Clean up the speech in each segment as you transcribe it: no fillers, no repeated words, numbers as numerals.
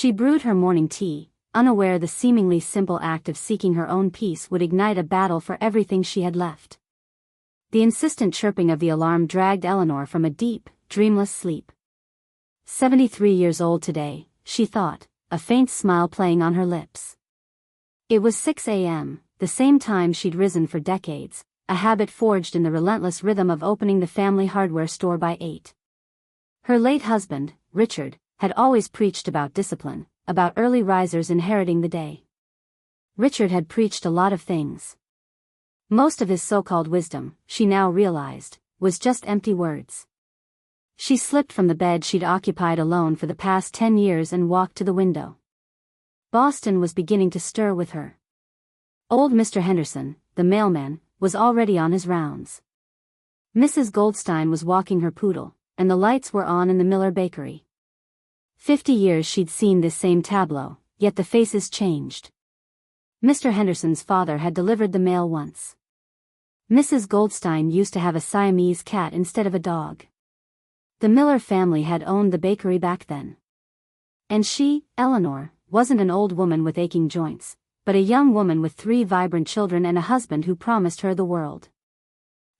She brewed her morning tea, unaware the seemingly simple act of seeking her own peace would ignite a battle for everything she had left. The insistent chirping of the alarm dragged Eleanor from a deep, dreamless sleep. 73 years old today, she thought, a faint smile playing on her lips. It was 6 a.m., the same time she'd risen for decades, a habit forged in the relentless rhythm of opening the family hardware store by 8. Her late husband, Richard, had always preached about discipline, about early risers inheriting the day. Richard had preached a lot of things. Most of his so-called wisdom, she now realized, was just empty words. She slipped from the bed she'd occupied alone for the past 10 years and walked to the window. Boston was beginning to stir with her. Old Mr. Henderson, the mailman, was already on his rounds. Mrs. Goldstein was walking her poodle, and the lights were on in the Miller bakery. 50 years she'd seen this same tableau, yet the faces changed. Mr. Henderson's father had delivered the mail once. Mrs. Goldstein used to have a Siamese cat instead of a dog. The Miller family had owned the bakery back then. And she, Eleanor, wasn't an old woman with aching joints, but a young woman with 3 vibrant children and a husband who promised her the world.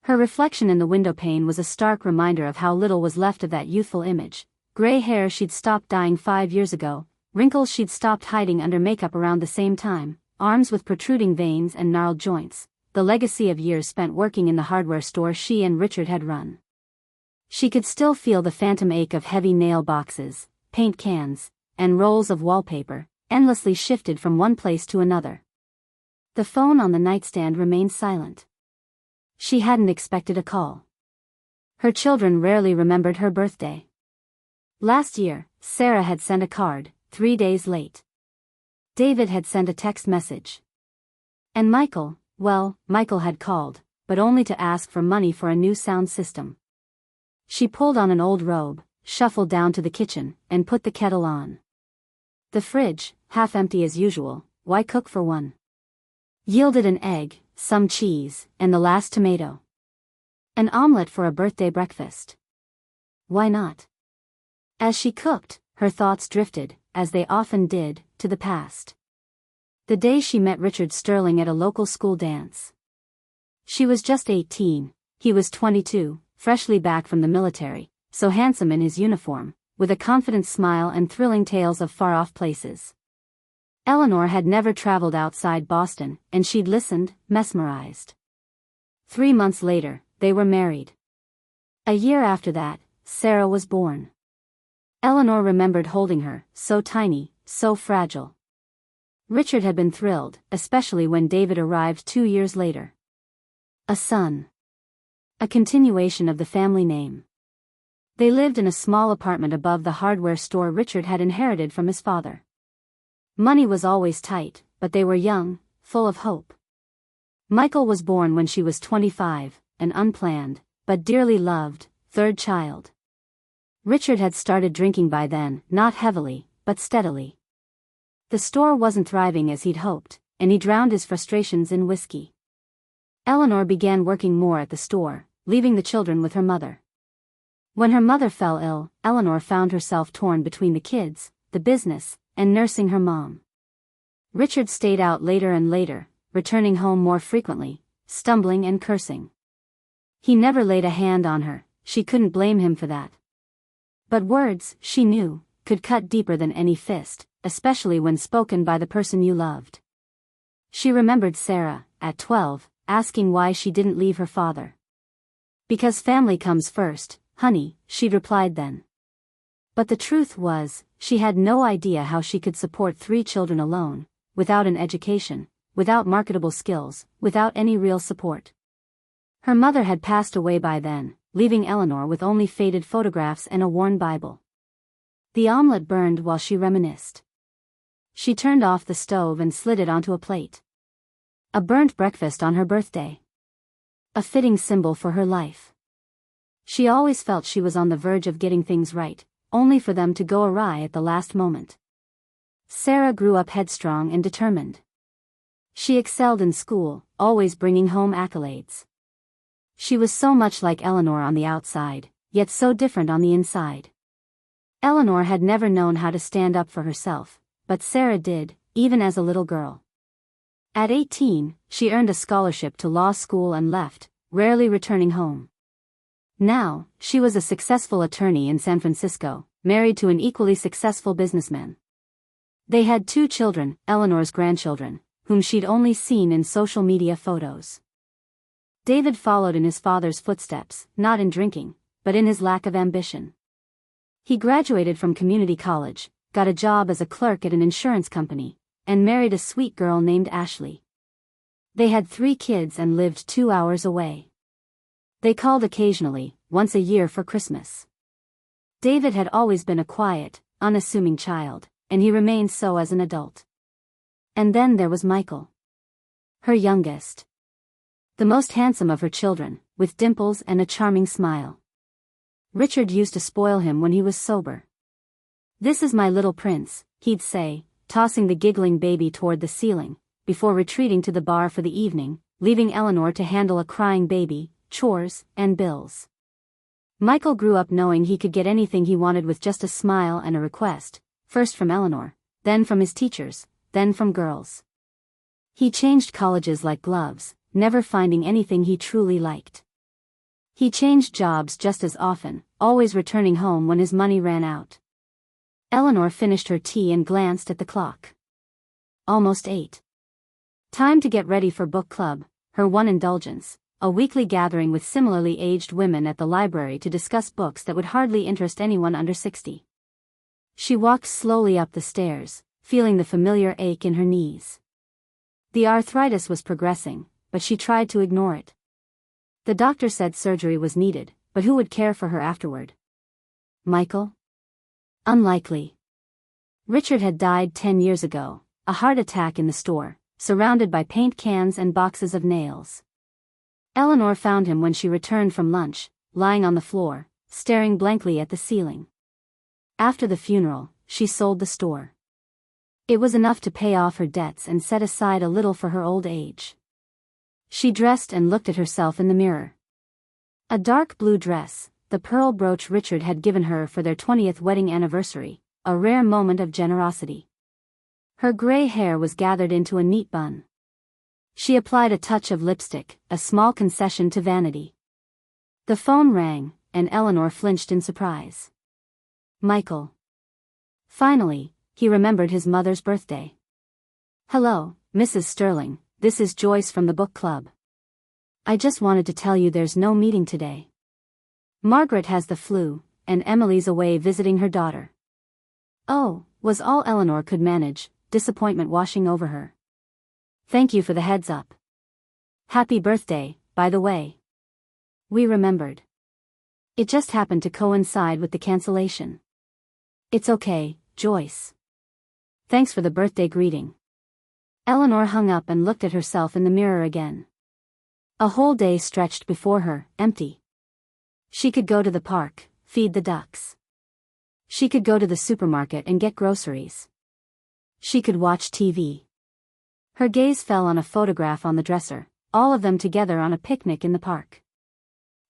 Her reflection in the windowpane was a stark reminder of how little was left of that youthful image. Gray hair she'd stopped dyeing 5 years ago, wrinkles she'd stopped hiding under makeup around the same time, arms with protruding veins and gnarled joints, the legacy of years spent working in the hardware store she and Richard had run. She could still feel the phantom ache of heavy nail boxes, paint cans, and rolls of wallpaper, endlessly shifted from one place to another. The phone on the nightstand remained silent. She hadn't expected a call. Her children rarely remembered her birthday. Last year, Sarah had sent a card, 3 days late. David had sent a text message. And Michael had called, but only to ask for money for a new sound system. She pulled on an old robe, shuffled down to the kitchen, and put the kettle on. The fridge, half empty as usual, why cook for one? Yielded an egg, some cheese, and the last tomato. An omelet for a birthday breakfast. Why not? As she cooked, her thoughts drifted, as they often did, to the past. The day she met Richard Sterling at a local school dance. She was just 18, he was 22, freshly back from the military, so handsome in his uniform, with a confident smile and thrilling tales of far-off places. Eleanor had never traveled outside Boston, and she'd listened, mesmerized. 3 months later, they were married. A year after that, Sarah was born. Eleanor remembered holding her, so tiny, so fragile. Richard had been thrilled, especially when David arrived 2 years later. A son. A continuation of the family name. They lived in a small apartment above the hardware store Richard had inherited from his father. Money was always tight, but they were young, full of hope. Michael was born when she was 25, an unplanned, but dearly loved, 3rd child. Richard had started drinking by then, not heavily, but steadily. The store wasn't thriving as he'd hoped, and he drowned his frustrations in whiskey. Eleanor began working more at the store, leaving the children with her mother. When her mother fell ill, Eleanor found herself torn between the kids, the business, and nursing her mom. Richard stayed out later and later, returning home more frequently, stumbling and cursing. He never laid a hand on her, she couldn't blame him for that. But words, she knew, could cut deeper than any fist, especially when spoken by the person you loved. She remembered Sarah, at 12, asking why she didn't leave her father. Because family comes first, honey, she'd replied then. But the truth was, she had no idea how she could support 3 children alone, without an education, without marketable skills, without any real support. Her mother had passed away by then, leaving Eleanor with only faded photographs and a worn Bible. The omelet burned while she reminisced. She turned off the stove and slid it onto a plate. A burnt breakfast on her birthday. A fitting symbol for her life. She always felt she was on the verge of getting things right, only for them to go awry at the last moment. Sarah grew up headstrong and determined. She excelled in school, always bringing home accolades. She was so much like Eleanor on the outside, yet so different on the inside. Eleanor had never known how to stand up for herself, but Sarah did, even as a little girl. At 18, she earned a scholarship to law school and left, rarely returning home. Now, she was a successful attorney in San Francisco, married to an equally successful businessman. They had 2 children, Eleanor's grandchildren, whom she'd only seen in social media photos. David followed in his father's footsteps, not in drinking, but in his lack of ambition. He graduated from community college, got a job as a clerk at an insurance company, and married a sweet girl named Ashley. They had 3 kids and lived 2 hours away. They called occasionally, once a year for Christmas. David had always been a quiet, unassuming child, and he remained so as an adult. And then there was Michael. Her youngest. The most handsome of her children, with dimples and a charming smile. Richard used to spoil him when he was sober. "This is my little prince," he'd say, tossing the giggling baby toward the ceiling, before retreating to the bar for the evening, leaving Eleanor to handle a crying baby, chores, and bills. Michael grew up knowing he could get anything he wanted with just a smile and a request, first from Eleanor, then from his teachers, then from girls. He changed colleges like gloves, never finding anything he truly liked. He changed jobs just as often, always returning home when his money ran out. Eleanor finished her tea and glanced at the clock. Almost 8. Time to get ready for book club, her one indulgence, a weekly gathering with similarly aged women at the library to discuss books that would hardly interest anyone under 60. She walked slowly up the stairs, feeling the familiar ache in her knees. The arthritis was progressing, but she tried to ignore it. The doctor said surgery was needed, but who would care for her afterward? Michael? Unlikely. Richard had died 10 years ago, a heart attack in the store, surrounded by paint cans and boxes of nails. Eleanor found him when she returned from lunch, lying on the floor, staring blankly at the ceiling. After the funeral, she sold the store. It was enough to pay off her debts and set aside a little for her old age. She dressed and looked at herself in the mirror. A dark blue dress, the pearl brooch Richard had given her for their 20th wedding anniversary, a rare moment of generosity. Her gray hair was gathered into a neat bun. She applied a touch of lipstick, a small concession to vanity. The phone rang, and Eleanor flinched in surprise. Michael. Finally, he remembered his mother's birthday. "Hello, Mrs. Sterling, this is Joyce from the book club. I just wanted to tell you there's no meeting today. Margaret has the flu, and Emily's away visiting her daughter." Oh, was all Eleanor could manage, disappointment washing over her. "Thank you for the heads up. Happy birthday, by the way." We remembered. It just happened to coincide with the cancellation. "It's okay, Joyce. Thanks for the birthday greeting." Eleanor hung up and looked at herself in the mirror again. A whole day stretched before her, empty. She could go to the park, feed the ducks. She could go to the supermarket and get groceries. She could watch TV. Her gaze fell on a photograph on the dresser, all of them together on a picnic in the park.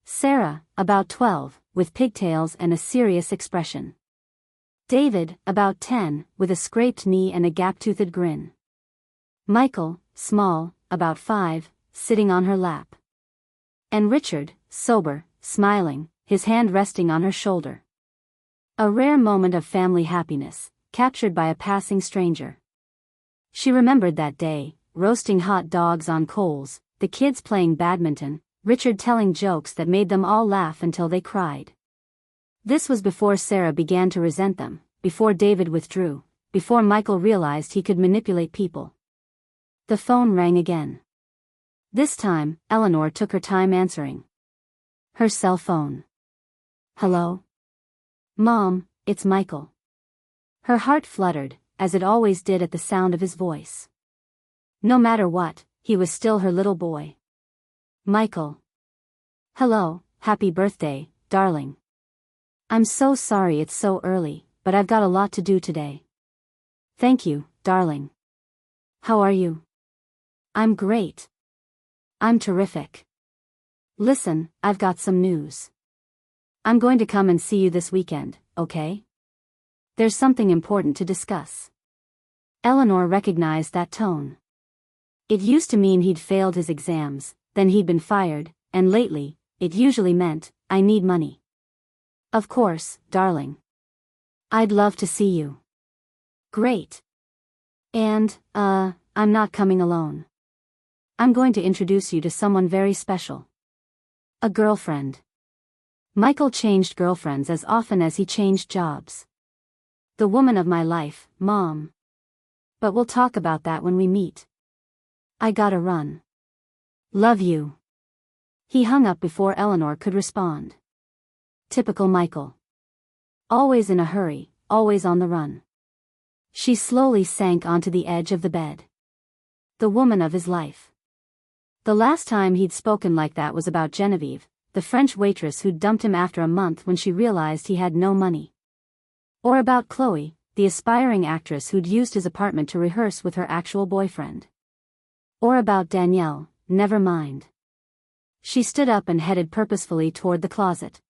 Sarah, about 12, with pigtails and a serious expression. David, about 10, with a scraped knee and a gap-toothed grin. Michael, small, about 5, sitting on her lap. And Richard, sober, smiling, his hand resting on her shoulder. A rare moment of family happiness, captured by a passing stranger. She remembered that day, roasting hot dogs on coals, the kids playing badminton, Richard telling jokes that made them all laugh until they cried. This was before Sarah began to resent them, before David withdrew, before Michael realized he could manipulate people. The phone rang again. This time, Eleanor took her time answering. Her cell phone. "Hello? Mom, it's Michael." Her heart fluttered, as it always did at the sound of his voice. No matter what, he was still her little boy. "Michael. Hello, happy birthday, darling. I'm so sorry it's so early, but I've got a lot to do today." "Thank you, darling. How are you?" "I'm great. I'm terrific. Listen, I've got some news. I'm going to come and see you this weekend, okay?" There's something important to discuss. Eleanor recognized that tone. It used to mean he'd failed his exams, then he'd been fired, and lately, it usually meant, I need money. Of course, darling. I'd love to see you. Great. And, I'm not coming alone. I'm going to introduce you to someone very special. A girlfriend. Michael changed girlfriends as often as he changed jobs. The woman of my life, Mom. But we'll talk about that when we meet. I gotta run. Love you. He hung up before Eleanor could respond. Typical Michael. Always in a hurry, always on the run. She slowly sank onto the edge of the bed. The woman of his life. The last time he'd spoken like that was about Genevieve, the French waitress who'd dumped him after a month when she realized he had no money. Or about Chloe, the aspiring actress who'd used his apartment to rehearse with her actual boyfriend. Or about Danielle, never mind. She stood up and headed purposefully toward the closet.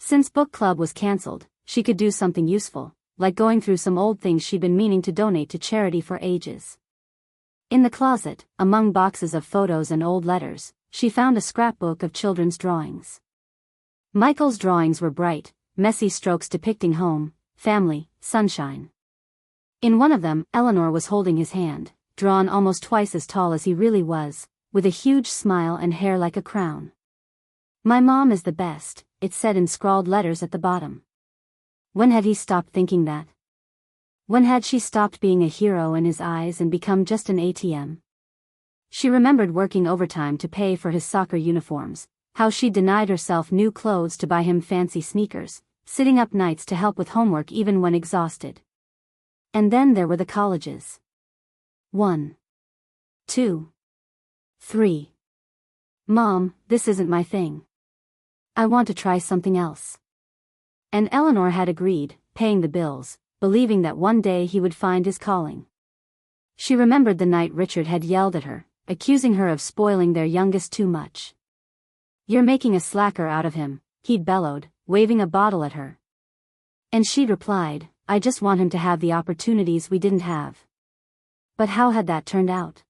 Since book club was cancelled, she could do something useful, like going through some old things she'd been meaning to donate to charity for ages. In the closet, among boxes of photos and old letters, she found a scrapbook of children's drawings. Michael's drawings were bright, messy strokes depicting home, family, sunshine. In one of them, Eleanor was holding his hand, drawn almost twice as tall as he really was, with a huge smile and hair like a crown. My mom is the best, it said in scrawled letters at the bottom. When had he stopped thinking that? When had she stopped being a hero in his eyes and become just an ATM? She remembered working overtime to pay for his soccer uniforms, how she denied herself new clothes to buy him fancy sneakers, sitting up nights to help with homework even when exhausted. And then there were the colleges. 1, 2, 3. Mom, this isn't my thing. I want to try something else. And Eleanor had agreed, paying the bills, believing that one day he would find his calling. She remembered the night Richard had yelled at her, accusing her of spoiling their youngest too much. You're making a slacker out of him, he'd bellowed, waving a bottle at her. And she'd replied, I just want him to have the opportunities we didn't have. But how had that turned out?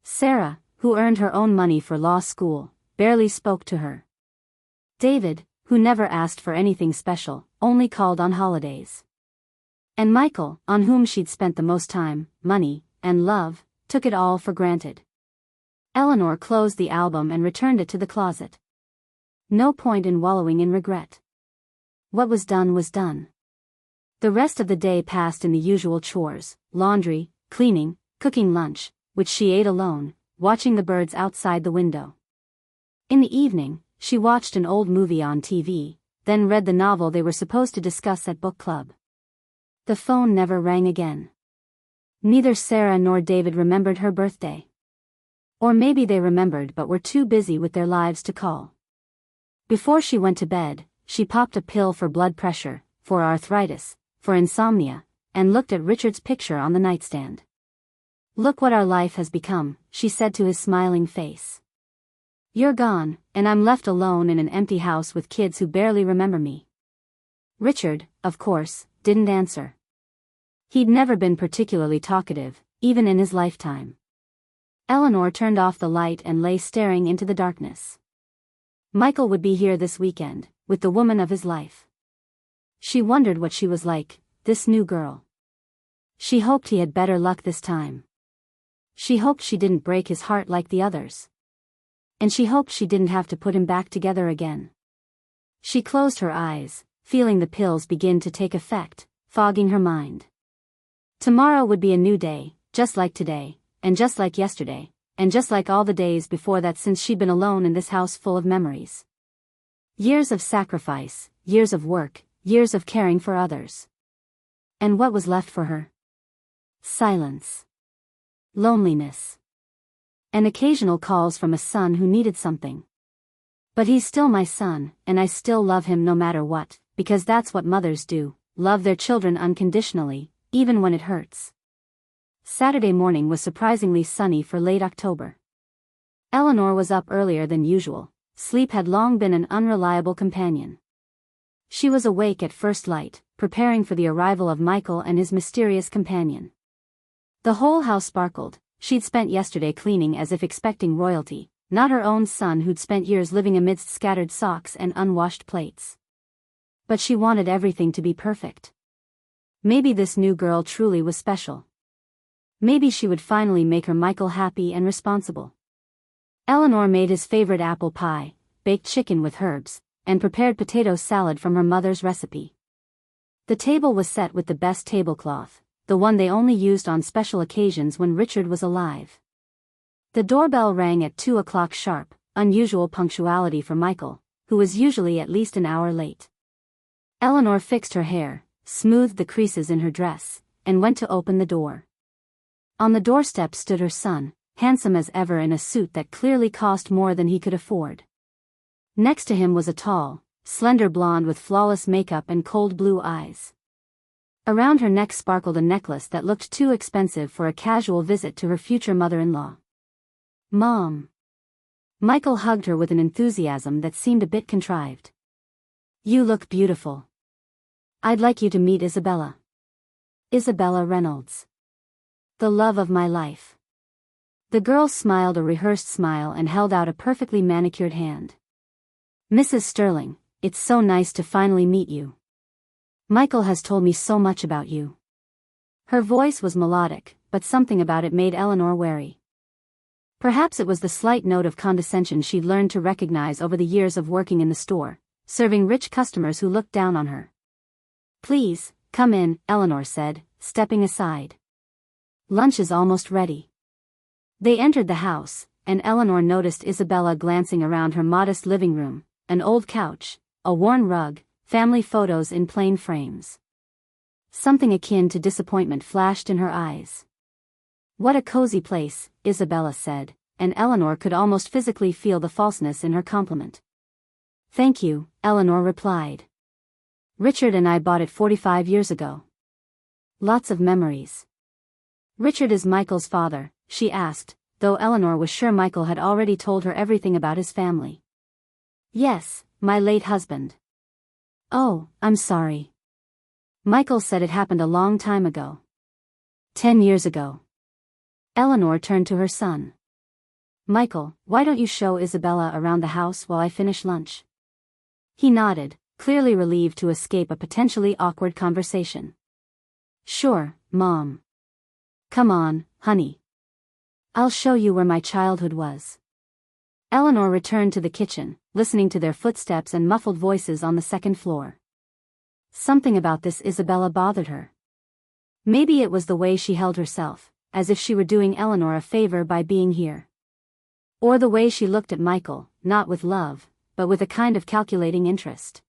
Sarah, who earned her own money for law school, barely spoke to her. David, who never asked for anything special, only called on holidays. And Michael, on whom she'd spent the most time, money, and love, took it all for granted. Eleanor closed the album and returned it to the closet. No point in wallowing in regret. What was done was done. The rest of the day passed in the usual chores, laundry, cleaning, cooking lunch, which she ate alone, watching the birds outside the window. In the evening, she watched an old movie on TV, then read the novel they were supposed to discuss at book club. The phone never rang again. Neither Sarah nor David remembered her birthday. Or maybe they remembered but were too busy with their lives to call. Before she went to bed, she popped a pill for blood pressure, for arthritis, for insomnia, and looked at Richard's picture on the nightstand. Look what our life has become, she said to his smiling face. You're gone, and I'm left alone in an empty house with kids who barely remember me. Richard, of course, didn't answer. He'd never been particularly talkative, even in his lifetime. Eleanor turned off the light and lay staring into the darkness. Michael would be here this weekend, with the woman of his life. She wondered what she was like, this new girl. She hoped he had better luck this time. She hoped she didn't break his heart like the others. And she hoped she didn't have to put him back together again. She closed her eyes, feeling the pills begin to take effect, fogging her mind. Tomorrow would be a new day, just like today, and just like yesterday, and just like all the days before that since she'd been alone in this house full of memories. Years of sacrifice, years of work, years of caring for others. And what was left for her? Silence. Loneliness. And occasional calls from a son who needed something. But he's still my son, and I still love him no matter what, because that's what mothers do, love their children unconditionally, even when it hurts. Saturday morning was surprisingly sunny for late October. Eleanor was up earlier than usual. Sleep had long been an unreliable companion. She was awake at first light, preparing for the arrival of Michael and his mysterious companion. The whole house sparkled. She'd spent yesterday cleaning as if expecting royalty, not her own son who'd spent years living amidst scattered socks and unwashed plates. But she wanted everything to be perfect. Maybe this new girl truly was special. Maybe she would finally make her Michael happy and responsible. Eleanor made his favorite apple pie, baked chicken with herbs, and prepared potato salad from her mother's recipe. The table was set with the best tablecloth, the one they only used on special occasions when Richard was alive. The doorbell rang at 2 o'clock sharp, unusual punctuality for Michael, who was usually at least an hour late. Eleanor fixed her hair, smoothed the creases in her dress, and went to open the door. On the doorstep stood her son, handsome as ever in a suit that clearly cost more than he could afford. Next to him was a tall, slender blonde with flawless makeup and cold blue eyes. Around her neck sparkled a necklace that looked too expensive for a casual visit to her future mother-in-law. "Mom." Michael hugged her with an enthusiasm that seemed a bit contrived. "You look beautiful. I'd like you to meet Isabella. Isabella Reynolds. The love of my life." The girl smiled a rehearsed smile and held out a perfectly manicured hand. "Mrs. Sterling, it's so nice to finally meet you. Michael has told me so much about you." Her voice was melodic, but something about it made Eleanor wary. Perhaps it was the slight note of condescension she'd learned to recognize over the years of working in the store, serving rich customers who looked down on her. "Please, come in," Eleanor said, stepping aside. "Lunch is almost ready." They entered the house, and Eleanor noticed Isabella glancing around her modest living room, an old couch, a worn rug, family photos in plain frames. Something akin to disappointment flashed in her eyes. "What a cozy place," Isabella said, and Eleanor could almost physically feel the falseness in her compliment. "Thank you," Eleanor replied. "Richard and I bought it 45 years ago. Lots of memories." "Richard is Michael's father?" she asked, though Eleanor was sure Michael had already told her everything about his family. "Yes, my late husband." "Oh, I'm sorry." Michael said it happened a long time ago. 10 years ago. Eleanor turned to her son. "Michael, why don't you show Isabella around the house while I finish lunch?" He nodded, clearly relieved to escape a potentially awkward conversation. "Sure, Mom. Come on, honey. I'll show you where my childhood was." Eleanor returned to the kitchen, listening to their footsteps and muffled voices on the second floor. Something about this Isabella bothered her. Maybe it was the way she held herself, as if she were doing Eleanor a favor by being here. Or the way she looked at Michael, not with love, but with a kind of calculating interest.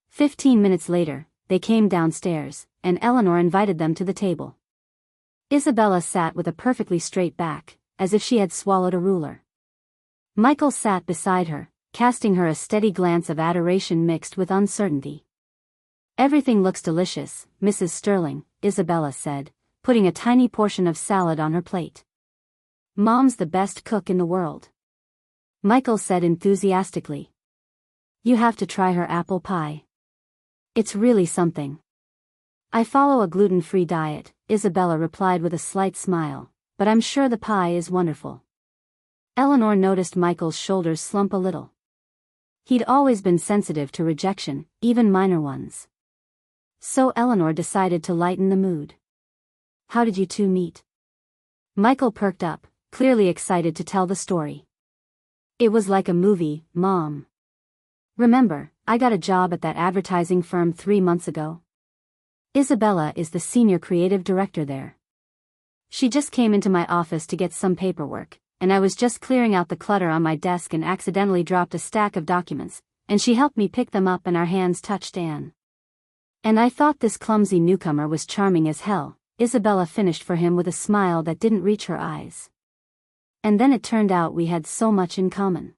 15 minutes later, they came downstairs, and Eleanor invited them to the table. Isabella sat with a perfectly straight back, as if she had swallowed a ruler. Michael sat beside her, casting her a steady glance of adoration mixed with uncertainty. "Everything looks delicious, Mrs. Sterling," Isabella said, putting a tiny portion of salad on her plate. "Mom's the best cook in the world." Michael said enthusiastically. "You have to try her apple pie. It's really something." "I follow a gluten-free diet," Isabella replied with a slight smile, "but I'm sure the pie is wonderful." Eleanor noticed Michael's shoulders slump a little. He'd always been sensitive to rejection, even minor ones. So Eleanor decided to lighten the mood. "How did you two meet?" Michael perked up, clearly excited to tell the story. "It was like a movie, Mom. Remember, I got a job at that advertising firm 3 months ago? Isabella is the senior creative director there. She just came into my office to get some paperwork, and I was just clearing out the clutter on my desk and accidentally dropped a stack of documents, and she helped me pick them up and our hands touched Anne. And I thought this clumsy newcomer was charming as hell," Isabella finished for him with a smile that didn't reach her eyes. "And then it turned out we had so much in common.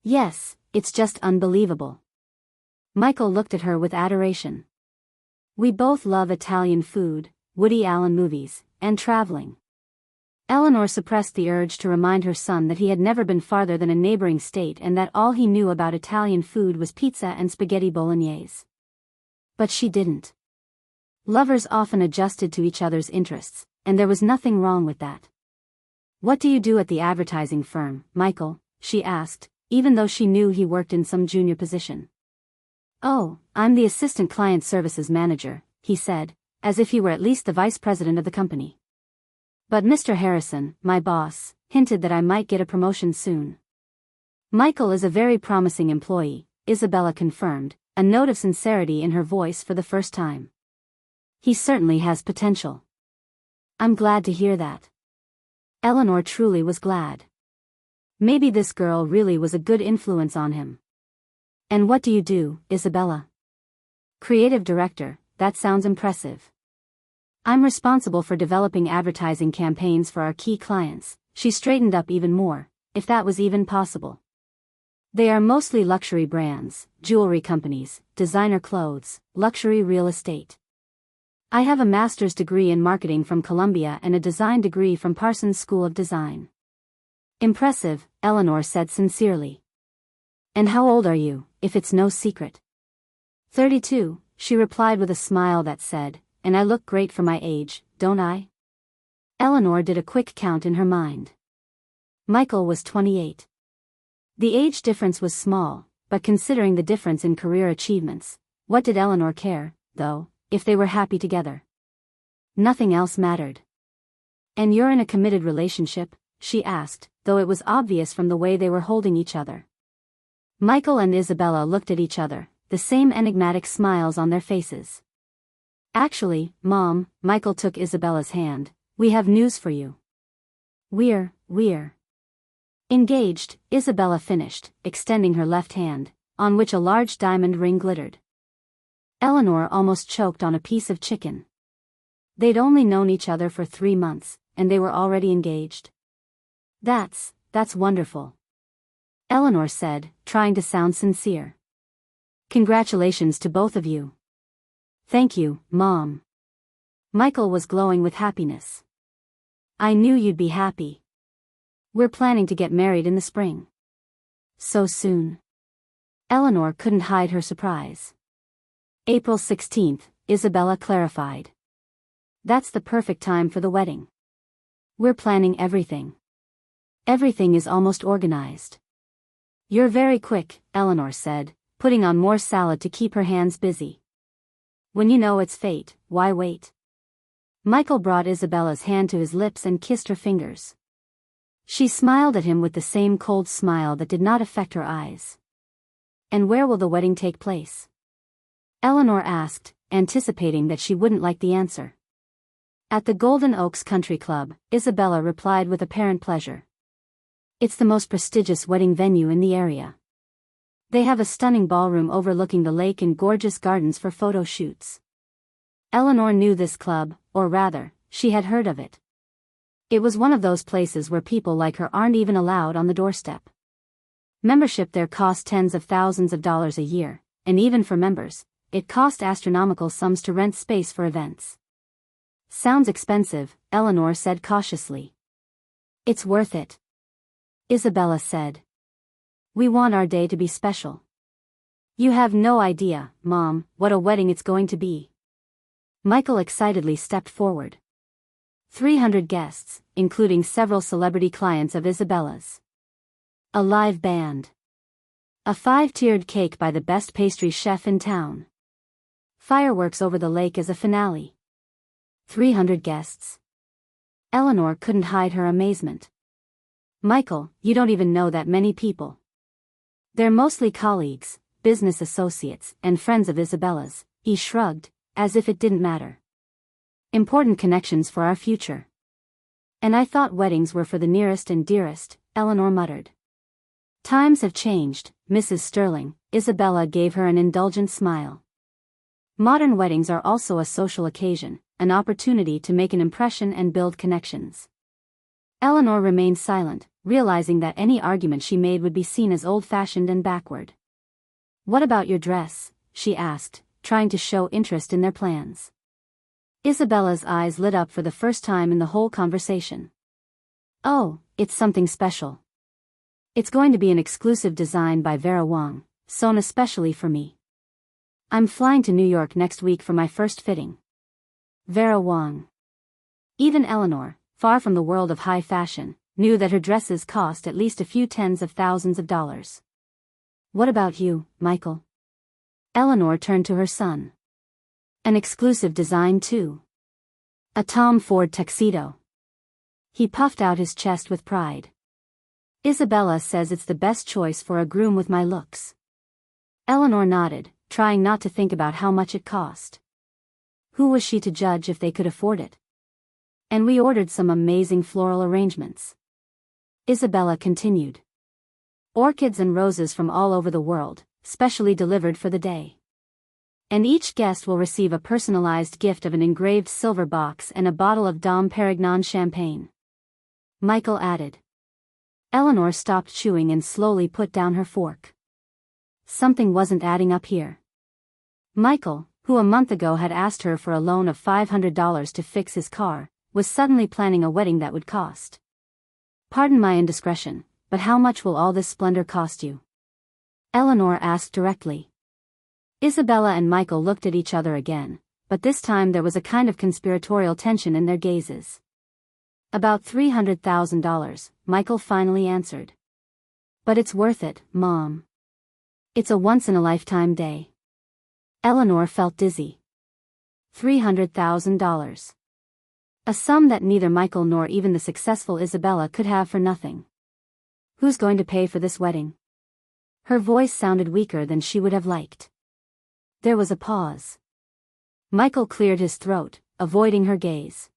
Yes, it's just unbelievable." Michael looked at her with adoration. "We both love Italian food, Woody Allen movies, and traveling. Eleanor suppressed the urge to remind her son that he had never been farther than a neighboring state and that all he knew about Italian food was pizza and spaghetti bolognese. But she didn't. Lovers often adjusted to each other's interests, and there was nothing wrong with that. "What do you do at the advertising firm, Michael?" she asked, even though she knew he worked in some junior position. "Oh, I'm the assistant client services manager," he said, as if he were at least the vice president of the company. "But Mr. Harrison, my boss, hinted that I might get a promotion soon." "Michael is a very promising employee," Isabella confirmed, a note of sincerity in her voice for the first time. "He certainly has potential." "I'm glad to hear that." Eleanor truly was glad. Maybe this girl really was a good influence on him. "And what do you do, Isabella?" "Creative director, that sounds impressive." "I'm responsible for developing advertising campaigns for our key clients." She straightened up even more, if that was even possible. "They are mostly luxury brands, jewelry companies, designer clothes, luxury real estate. I have a master's degree in marketing from Columbia and a design degree from Parsons School of Design." "Impressive," Eleanor said sincerely. "And how old are you, if it's no secret?" 32, she replied with a smile that said, "And I look great for my age, don't I?" Eleanor did a quick count in her mind. Michael was 28. The age difference was small, but considering the difference in career achievements, what did Eleanor care, though, if they were happy together? Nothing else mattered. "And you're in a committed relationship?" she asked, though it was obvious from the way they were holding each other. Michael and Isabella looked at each other, the same enigmatic smiles on their faces. "Actually, Mom," Michael took Isabella's hand, "we have news for you. We're engaged," Isabella finished, extending her left hand, on which a large diamond ring glittered. Eleanor almost choked on a piece of chicken. They'd only known each other for 3 months, and they were already engaged. That's wonderful," Eleanor said, trying to sound sincere. "Congratulations to both of you." "Thank you, Mom." Michael was glowing with happiness. "I knew you'd be happy. We're planning to get married in the spring." "So soon?" Eleanor couldn't hide her surprise. "April 16th, Isabella clarified. "That's the perfect time for the wedding. We're planning everything. Everything is almost organized." "You're very quick," Eleanor said, putting on more salad to keep her hands busy. "When you know it's fate, why wait?" Michael brought Isabella's hand to his lips and kissed her fingers. She smiled at him with the same cold smile that did not affect her eyes. "And where will the wedding take place?" Eleanor asked, anticipating that she wouldn't like the answer. "At the Golden Oaks Country Club," Isabella replied with apparent pleasure. "It's the most prestigious wedding venue in the area. They have a stunning ballroom overlooking the lake and gorgeous gardens for photo shoots." Eleanor knew this club, or rather, she had heard of it. It was one of those places where people like her aren't even allowed on the doorstep. Membership there cost tens of thousands of dollars a year, and even for members, it cost astronomical sums to rent space for events. "Sounds expensive," Eleanor said cautiously. "It's worth it," Isabella said. "We want our day to be special. You have no idea, Mom, what a wedding it's going to be." Michael excitedly stepped forward. 300 guests, including several celebrity clients of Isabella's. A live band. A 5-tiered cake by the best pastry chef in town. Fireworks over the lake as a finale. 300 guests. Eleanor couldn't hide her amazement. "Michael, you don't even know that many people. They're mostly colleagues, business associates, and friends of Isabella's," he shrugged, as if it didn't matter. "Important connections for our future." "And I thought weddings were for the nearest and dearest," Eleanor muttered. "Times have changed, Mrs. Sterling," Isabella gave her an indulgent smile. "Modern weddings are also a social occasion, an opportunity to make an impression and build connections." Eleanor remained silent, realizing that any argument she made would be seen as old-fashioned and backward. "What about your dress?" she asked, trying to show interest in their plans. Isabella's eyes lit up for the first time in the whole conversation. Oh, it's something special. It's going to be an exclusive design by Vera Wang, sewn especially for me. I'm flying to New York next week for my first fitting. Vera Wang. Even Eleanor, far from the world of high fashion, knew that her dresses cost at least a few tens of thousands of dollars. What about you, Michael? Eleanor turned to her son. An exclusive design too. A Tom Ford tuxedo. He puffed out his chest with pride. Isabella says it's the best choice for a groom with my looks. Eleanor nodded, trying not to think about how much it cost. Who was she to judge if they could afford it? And we ordered some amazing floral arrangements. Isabella continued. Orchids and roses from all over the world, specially delivered for the day. And each guest will receive a personalized gift of an engraved silver box and a bottle of Dom Perignon champagne. Michael added. Eleanor stopped chewing and slowly put down her fork. Something wasn't adding up here. Michael, who a month ago had asked her for a loan of $500 to fix his car, was suddenly planning a wedding that would cost. Pardon my indiscretion, but how much will all this splendor cost you? Eleanor asked directly. Isabella and Michael looked at each other again, but this time there was a kind of conspiratorial tension in their gazes. About $300,000, Michael finally answered. But it's worth it, Mom. It's a once-in-a-lifetime day. Eleanor felt dizzy. $300,000. A sum that neither Michael nor even the successful Isabella could have for nothing. Who's going to pay for this wedding? Her voice sounded weaker than she would have liked. There was a pause. Michael cleared his throat, avoiding her gaze.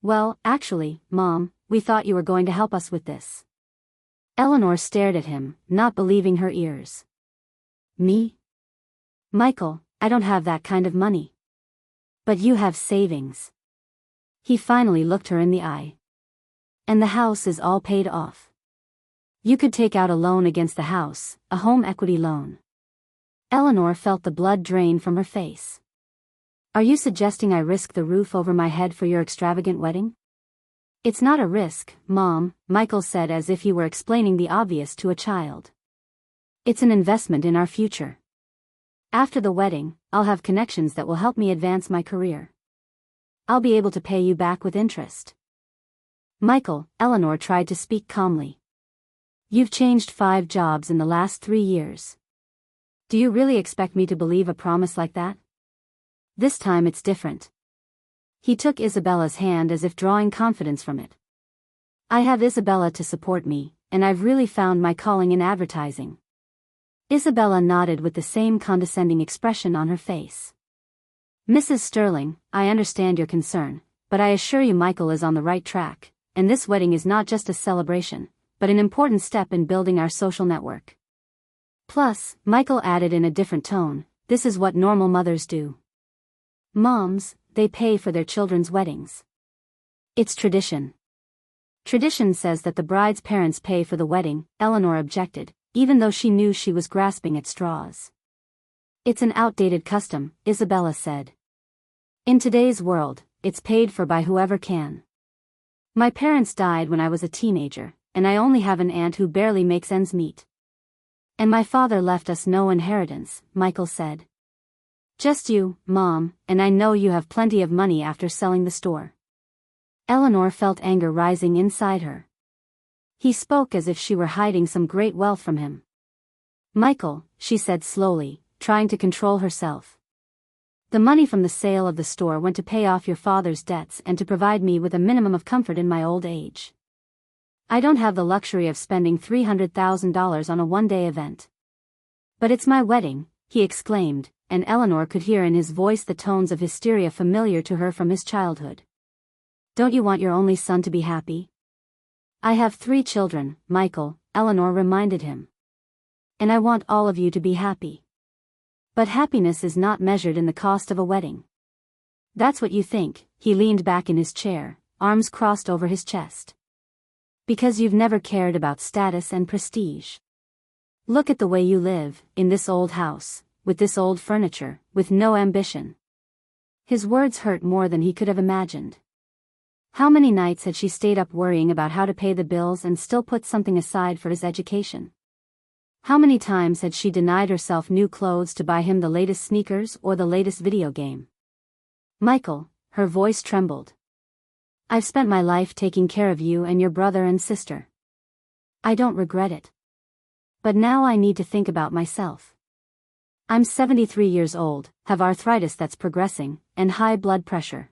Well, actually, Mom, we thought you were going to help us with this. Eleanor stared at him, not believing her ears. Me? Michael, I don't have that kind of money. But you have savings. He finally looked her in the eye. And the house is all paid off. You could take out a loan against the house, a home equity loan. Eleanor felt the blood drain from her face. Are you suggesting I risk the roof over my head for your extravagant wedding? It's not a risk, Mom, Michael said as if he were explaining the obvious to a child. It's an investment in our future. After the wedding, I'll have connections that will help me advance my career. I'll be able to pay you back with interest. Michael, Eleanor tried to speak calmly. You've changed 5 jobs in the last 3 years. Do you really expect me to believe a promise like that? This time it's different. He took Isabella's hand as if drawing confidence from it. I have Isabella to support me, and I've really found my calling in advertising. Isabella nodded with the same condescending expression on her face. Mrs. Sterling, I understand your concern, but I assure you Michael is on the right track, and this wedding is not just a celebration, but an important step in building our social network. Plus, Michael added in a different tone, this is what normal mothers do. Moms, they pay for their children's weddings. It's tradition. Tradition says that the bride's parents pay for the wedding, Eleanor objected, even though she knew she was grasping at straws. It's an outdated custom, Isabella said. In today's world, it's paid for by whoever can. My parents died when I was a teenager, and I only have an aunt who barely makes ends meet. And my father left us no inheritance, Michael said. Just you, Mom, and I know you have plenty of money after selling the store. Eleanor felt anger rising inside her. He spoke as if she were hiding some great wealth from him. Michael, she said slowly, trying to control herself. The money from the sale of the store went to pay off your father's debts and to provide me with a minimum of comfort in my old age. I don't have the luxury of spending $300,000 on a one-day event. But it's my wedding, he exclaimed, and Eleanor could hear in his voice the tones of hysteria familiar to her from his childhood. Don't you want your only son to be happy? I have 3 children, Michael, Eleanor reminded him. And I want all of you to be happy. But happiness is not measured in the cost of a wedding. That's what you think, he leaned back in his chair, arms crossed over his chest. Because you've never cared about status and prestige. Look at the way you live, in this old house, with this old furniture, with no ambition. His words hurt more than he could have imagined. How many nights had she stayed up worrying about how to pay the bills and still put something aside for his education? How many times had she denied herself new clothes to buy him the latest sneakers or the latest video game? Michael, her voice trembled. I've spent my life taking care of you and your brother and sister. I don't regret it. But now I need to think about myself. I'm 73 years old, have arthritis that's progressing, and high blood pressure.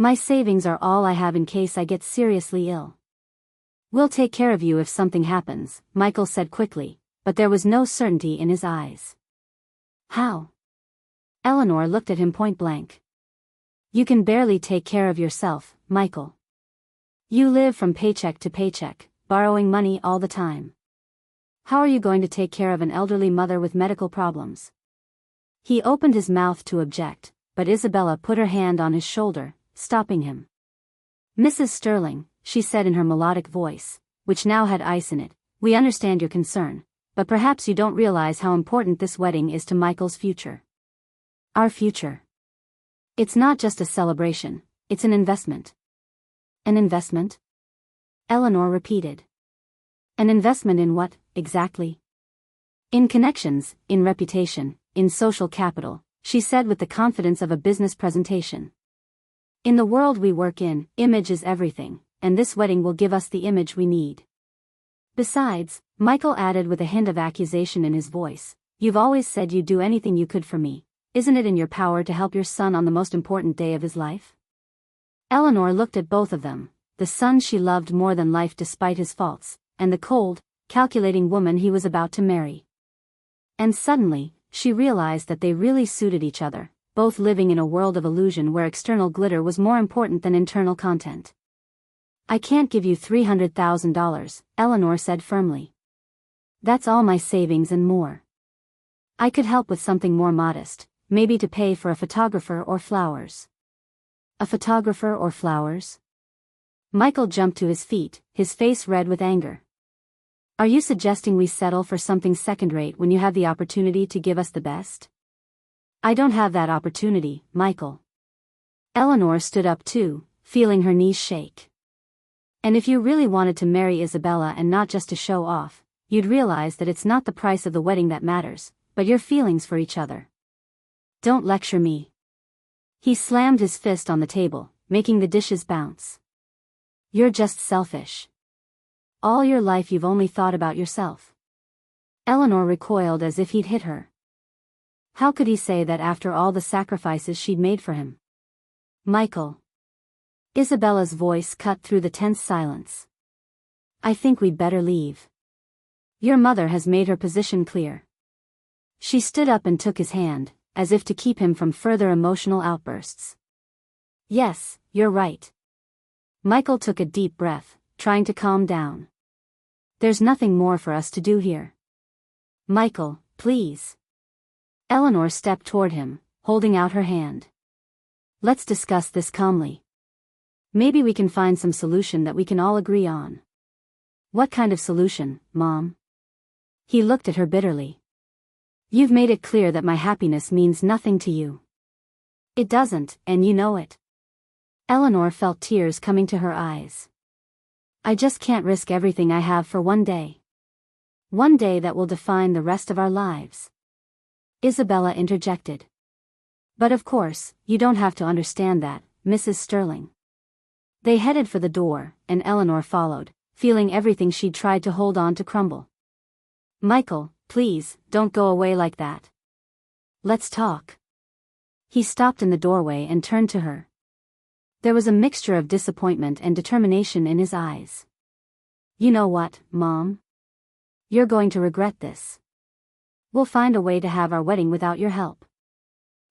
My savings are all I have in case I get seriously ill. We'll take care of you if something happens, Michael said quickly, but there was no certainty in his eyes. How? Eleanor looked at him point blank. You can barely take care of yourself, Michael. You live from paycheck to paycheck, borrowing money all the time. How are you going to take care of an elderly mother with medical problems? He opened his mouth to object, but Isabella put her hand on his shoulder, stopping him. Mrs. Sterling, she said in her melodic voice, which now had ice in it, we understand your concern, but perhaps you don't realize how important this wedding is to Michael's future. Our future. It's not just a celebration, it's an investment. An investment? Eleanor repeated. An investment in what, exactly? In connections, in reputation, in social capital, she said with the confidence of a business presentation. In the world we work in, image is everything, and this wedding will give us the image we need. Besides, Michael added with a hint of accusation in his voice, you've always said you'd do anything you could for me. Isn't it in your power to help your son on the most important day of his life? Eleanor looked at both of them, the son she loved more than life despite his faults, and the cold, calculating woman he was about to marry. And suddenly, she realized that they really suited each other, both living in a world of illusion where external glitter was more important than internal content. I can't give you $300,000, Eleanor said firmly. That's all my savings and more. I could help with something more modest, maybe to pay for a photographer or flowers. A photographer or flowers? Michael jumped to his feet, his face red with anger. Are you suggesting we settle for something second-rate when you have the opportunity to give us the best? I don't have that opportunity, Michael. Eleanor stood up too, feeling her knees shake. And if you really wanted to marry Isabella and not just to show off, you'd realize that it's not the price of the wedding that matters, but your feelings for each other. Don't lecture me. He slammed his fist on the table, making the dishes bounce. You're just selfish. All your life you've only thought about yourself. Eleanor recoiled as if he'd hit her. How could he say that after all the sacrifices she'd made for him? Michael. Isabella's voice cut through the tense silence. I think we'd better leave. Your mother has made her position clear. She stood up and took his hand, as if to keep him from further emotional outbursts. Yes, you're right. Michael took a deep breath, trying to calm down. There's nothing more for us to do here. Michael, please. Eleanor stepped toward him, holding out her hand. Let's discuss this calmly. Maybe we can find some solution that we can all agree on. What kind of solution, Mom? He looked at her bitterly. You've made it clear that my happiness means nothing to you. It doesn't, and you know it. Eleanor felt tears coming to her eyes. I just can't risk everything I have for one day. One day that will define the rest of our lives. Isabella interjected. But of course, you don't have to understand that, Mrs. Sterling. They headed for the door, and Eleanor followed, feeling everything she'd tried to hold on to crumble. Michael, please, don't go away like that. Let's talk. He stopped in the doorway and turned to her. There was a mixture of disappointment and determination in his eyes. You know what, Mom? You're going to regret this. We'll find a way to have our wedding without your help.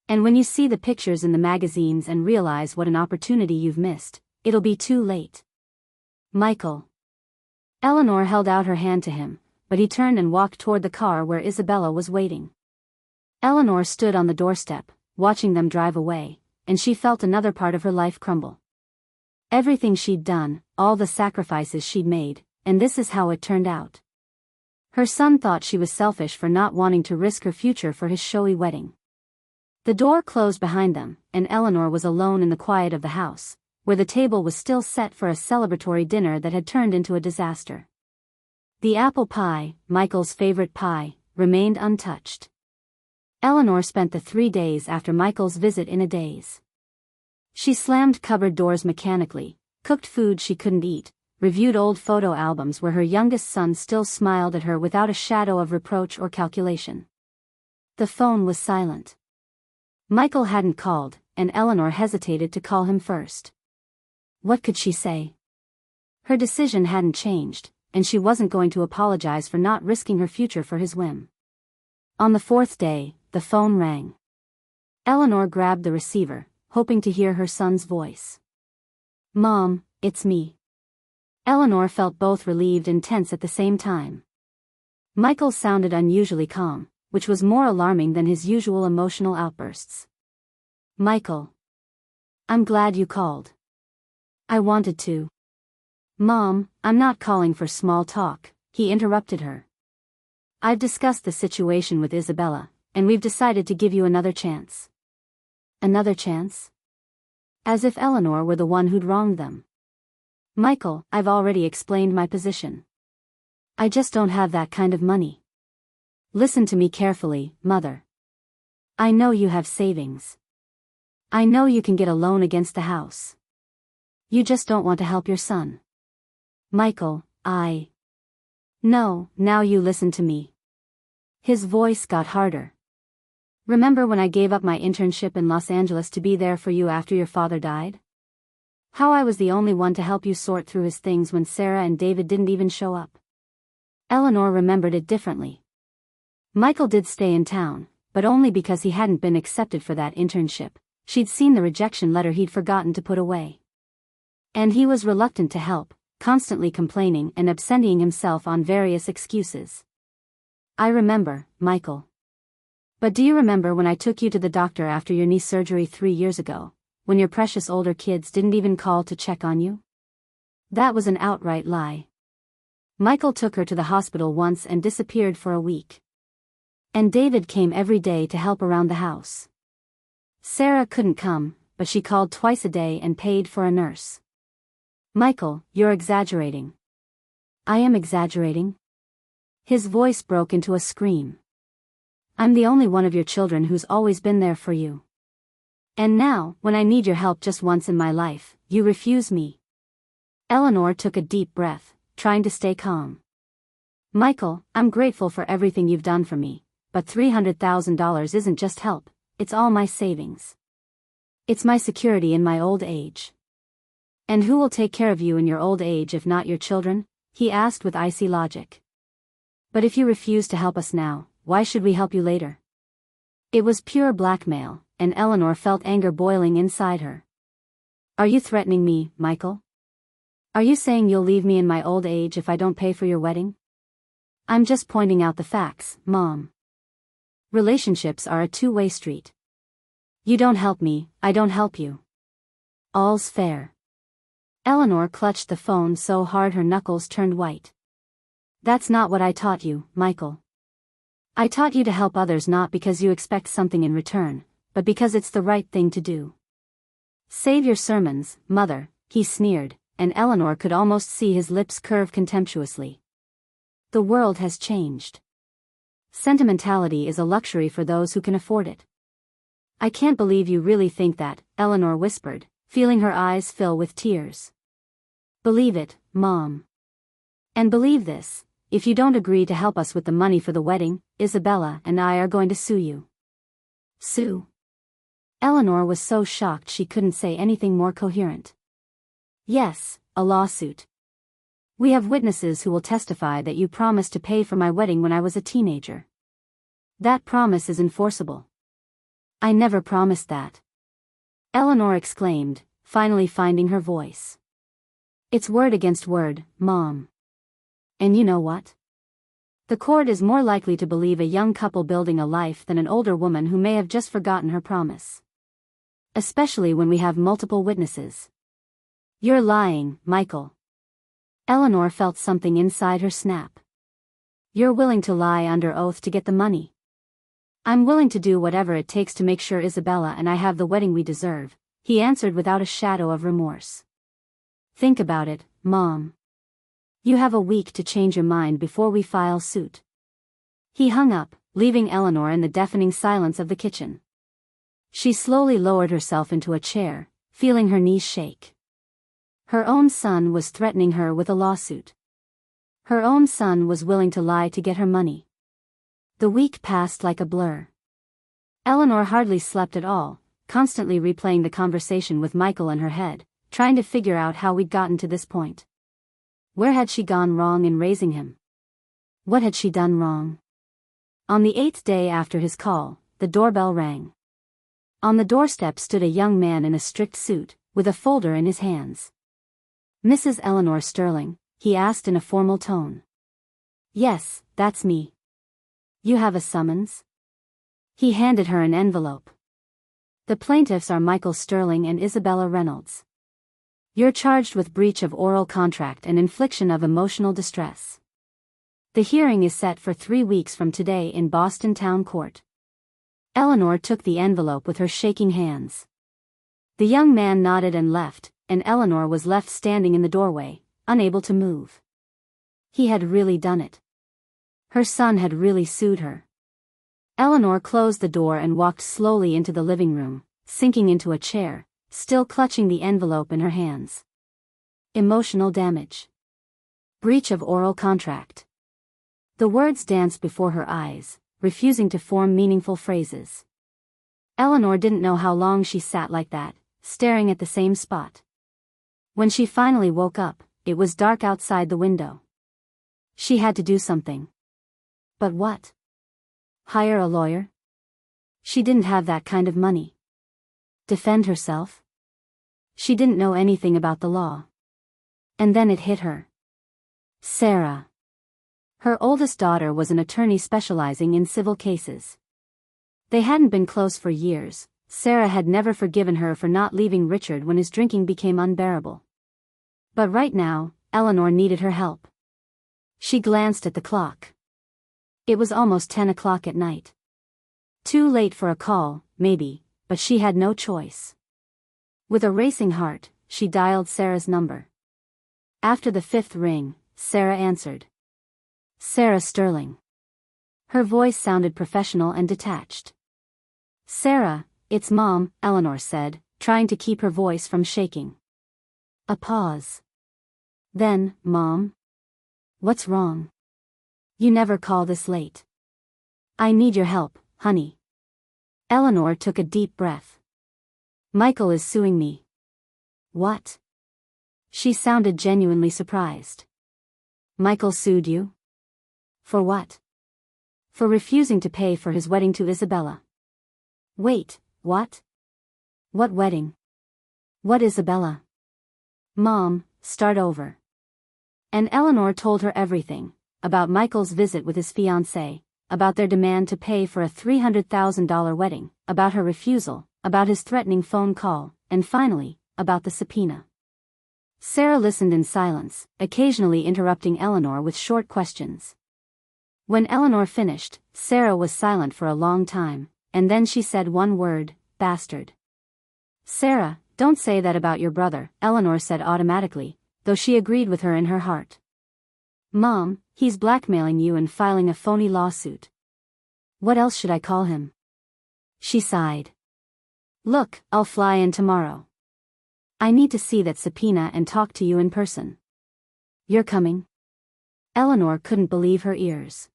And when you see the pictures in the magazines and realize what an opportunity you've missed, it'll be too late. Michael. Eleanor held out her hand to him, but he turned and walked toward the car where Isabella was waiting. Eleanor stood on the doorstep, watching them drive away, and she felt another part of her life crumble. Everything she'd done, all the sacrifices she'd made, and this is how it turned out. Her son thought she was selfish for not wanting to risk her future for his showy wedding. The door closed behind them, and Eleanor was alone in the quiet of the house, where the table was still set for a celebratory dinner that had turned into a disaster. The apple pie, Michael's favorite pie, remained untouched. Eleanor spent the 3 days after Michael's visit in a daze. She slammed cupboard doors mechanically, cooked food she couldn't eat, reviewed old photo albums where her youngest son still smiled at her without a shadow of reproach or calculation. The phone was silent. Michael hadn't called, and Eleanor hesitated to call him first. What could she say? Her decision hadn't changed, and she wasn't going to apologize for not risking her future for his whim. On the 4th day, the phone rang. Eleanor grabbed the receiver, hoping to hear her son's voice. "Mom, it's me." Eleanor felt both relieved and tense at the same time. Michael sounded unusually calm, which was more alarming than his usual emotional outbursts. "Michael. I'm glad you called. I wanted to." "Mom, I'm not calling for small talk," he interrupted her. "I've discussed the situation with Isabella, and we've decided to give you another chance." Another chance? As if Eleanor were the one who'd wronged them. "Michael, I've already explained my position. I just don't have that kind of money. Listen to me carefully, Mother. I know you have savings. I know you can get a loan against the house. You just don't want to help your son. Michael, No, now you listen to me." His voice got harder. "Remember when I gave up my internship in Los Angeles to be there for you after your father died? How I was the only one to help you sort through his things when Sarah and David didn't even show up?" Eleanor remembered it differently. Michael did stay in town, but only because he hadn't been accepted for that internship. She'd seen the rejection letter he'd forgotten to put away. And he was reluctant to help, constantly complaining and absenting himself on various excuses. "I remember, Michael. But do you remember when I took you to the doctor after your knee surgery 3 years ago, when your precious older kids didn't even call to check on you? That was an outright lie. Michael took her to the hospital once and disappeared for a week. And David came every day to help around the house. Sarah couldn't come, but she called twice a day and paid for a nurse. Michael, you're exaggerating." "I am exaggerating." His voice broke into a scream. "I'm the only one of your children who's always been there for you. And now, when I need your help just once in my life, you refuse me." Eleanor took a deep breath, trying to stay calm. "Michael, I'm grateful for everything you've done for me, but $300,000 isn't just help, it's all my savings. It's my security in my old age." "And who will take care of you in your old age if not your children?" he asked with icy logic. "But if you refuse to help us now, why should we help you later?" It was pure blackmail, and Eleanor felt anger boiling inside her. "Are you threatening me, Michael? Are you saying you'll leave me in my old age if I don't pay for your wedding?" "I'm just pointing out the facts, Mom. Relationships are a two-way street. You don't help me, I don't help you. All's fair." Eleanor clutched the phone so hard her knuckles turned white. "That's not what I taught you, Michael. I taught you to help others not because you expect something in return, but because it's the right thing to do." "Save your sermons, Mother," he sneered, and Eleanor could almost see his lips curve contemptuously. "The world has changed. Sentimentality is a luxury for those who can afford it." "I can't believe you really think that," Eleanor whispered, feeling her eyes fill with tears. "Believe it, Mom. And believe this, if you don't agree to help us with the money for the wedding, Isabella and I are going to sue you." "Sue?" Eleanor was so shocked she couldn't say anything more coherent. "Yes, a lawsuit. We have witnesses who will testify that you promised to pay for my wedding when I was a teenager. That promise is enforceable." "I never promised that," Eleanor exclaimed, finally finding her voice. "It's word against word, Mom. And you know what? The court is more likely to believe a young couple building a life than an older woman who may have just forgotten her promise. Especially when we have multiple witnesses." "You're lying, Michael." Eleanor felt something inside her snap. "You're willing to lie under oath to get the money." "I'm willing to do whatever it takes to make sure Isabella and I have the wedding we deserve," he answered without a shadow of remorse. Think about it, Mom. You have a week to change your mind before we file suit. He hung up, leaving Eleanor in the deafening silence of the kitchen. She slowly lowered herself into a chair, feeling her knees shake. Her own son was threatening her with a lawsuit. Her own son was willing to lie to get her money. The week passed like a blur. Eleanor hardly slept at all, constantly replaying the conversation with Michael in her head, trying to figure out how we'd gotten to this point. Where had she gone wrong in raising him? What had she done wrong? On the 8th day after his call, the doorbell rang. On the doorstep stood a young man in a strict suit, with a folder in his hands. Mrs. Eleanor Sterling, he asked in a formal tone. Yes, that's me. You have a summons? He handed her an envelope. The plaintiffs are Michael Sterling and Isabella Reynolds. You're charged with breach of oral contract and infliction of emotional distress. The hearing is set for 3 weeks from today in Boston Town Court. Eleanor took the envelope with her shaking hands. The young man nodded and left, and Eleanor was left standing in the doorway, unable to move. He had really done it. Her son had really sued her. Eleanor closed the door and walked slowly into the living room, sinking into a chair, still clutching the envelope in her hands. Emotional damage. Breach of oral contract. The words danced before her eyes, refusing to form meaningful phrases. Eleanor didn't know how long she sat like that, staring at the same spot. When she finally woke up, it was dark outside the window. She had to do something. But what? Hire a lawyer? She didn't have that kind of money. Defend herself? She didn't know anything about the law. And then it hit her. Sarah. Her oldest daughter was an attorney specializing in civil cases. They hadn't been close for years. Sarah had never forgiven her for not leaving Richard when his drinking became unbearable. But right now, Eleanor needed her help. She glanced at the clock. It was almost 10 o'clock at night. Too late for a call, maybe, but she had no choice. With a racing heart, she dialed Sarah's number. After the 5th ring, Sarah answered. Sarah Sterling. Her voice sounded professional and detached. Sarah, it's Mom, Eleanor said, trying to keep her voice from shaking. A pause. Then, Mom? What's wrong? You never call this late. I need your help, honey. Eleanor took a deep breath. Michael is suing me. What? She sounded genuinely surprised. Michael sued you? For what? For refusing to pay for his wedding to Isabella. Wait, what? What wedding? What Isabella? Mom, start over. And Eleanor told her everything. About Michael's visit with his fiancée, about their demand to pay for a $300,000 wedding, about her refusal, about his threatening phone call, and finally, about the subpoena. Sarah listened in silence, occasionally interrupting Eleanor with short questions. When Eleanor finished, Sarah was silent for a long time, and then she said one word, bastard. Sarah, don't say that about your brother, Eleanor said automatically, though she agreed with her in her heart. Mom, he's blackmailing you and filing a phony lawsuit. What else should I call him? She sighed. Look, I'll fly in tomorrow. I need to see that subpoena and talk to you in person. You're coming? Eleanor couldn't believe her ears.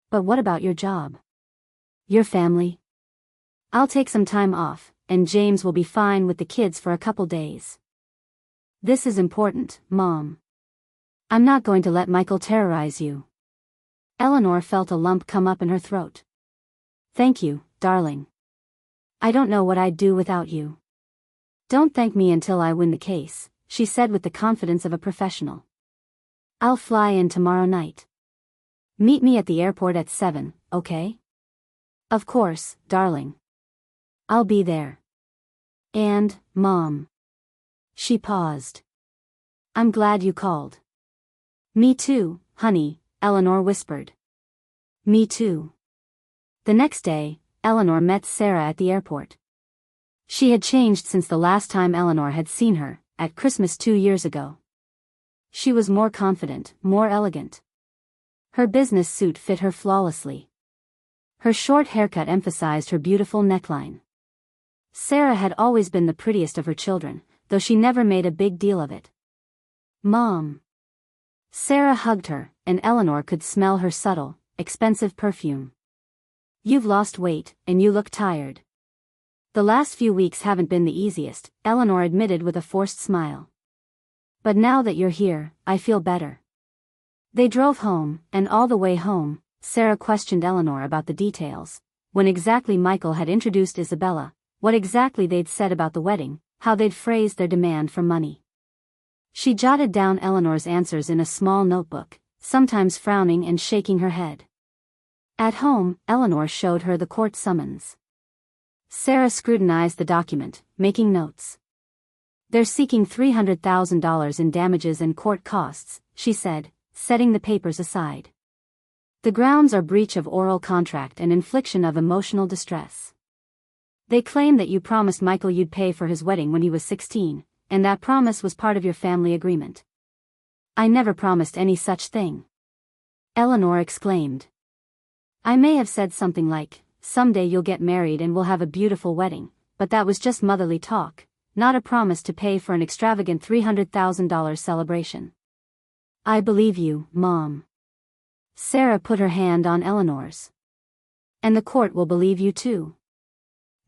But what about your job? Your family? I'll take some time off, and James will be fine with the kids for a couple days. This is important, Mom. I'm not going to let Michael terrorize you. Eleanor felt a lump come up in her throat. Thank you, darling. I don't know what I'd do without you. Don't thank me until I win the case, she said with the confidence of a professional. I'll fly in tomorrow night. Meet me at the airport at 7, okay? Of course, darling. I'll be there. And, Mom. She paused. I'm glad you called. Me too, honey, Eleanor whispered. Me too. The next day, Eleanor met Sarah at the airport. She had changed since the last time Eleanor had seen her, at Christmas 2 years ago. She was more confident, more elegant. Her business suit fit her flawlessly. Her short haircut emphasized her beautiful neckline. Sarah had always been the prettiest of her children, though she never made a big deal of it. "Mom." Sarah hugged her, and Eleanor could smell her subtle, expensive perfume. "You've lost weight, and you look tired." "The last few weeks haven't been the easiest," Eleanor admitted with a forced smile. "But now that you're here, I feel better." They drove home, and all the way home, Sarah questioned Eleanor about the details. When exactly Michael had introduced Isabella, what exactly they'd said about the wedding, how they'd phrased their demand for money. She jotted down Eleanor's answers in a small notebook, sometimes frowning and shaking her head. At home, Eleanor showed her the court summons. Sarah scrutinized the document, making notes. "They're seeking $300,000 in damages and court costs," she said, setting the papers aside. "The grounds are breach of oral contract and infliction of emotional distress. They claim that you promised Michael you'd pay for his wedding when he was 16, and that promise was part of your family agreement." "I never promised any such thing," Eleanor exclaimed. "I may have said something like, 'Someday you'll get married and we'll have a beautiful wedding,' but that was just motherly talk, not a promise to pay for an extravagant $300,000 celebration." "I believe you, Mom." Sarah put her hand on Eleanor's. "And the court will believe you too.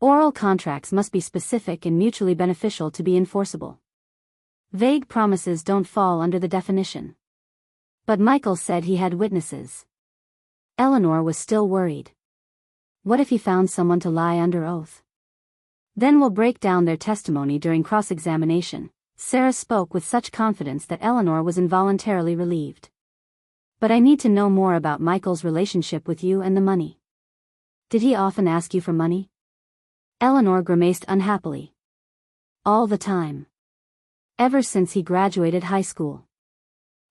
Oral contracts must be specific and mutually beneficial to be enforceable. Vague promises don't fall under the definition." "But Michael said he had witnesses." Eleanor was still worried. "What if he found someone to lie under oath? Then we'll break down their testimony during cross-examination." Sarah spoke with such confidence that Eleanor was involuntarily relieved. "But I need to know more about Michael's relationship with you and the money. Did he often ask you for money?" Eleanor grimaced unhappily. "All the time. Ever since he graduated high school.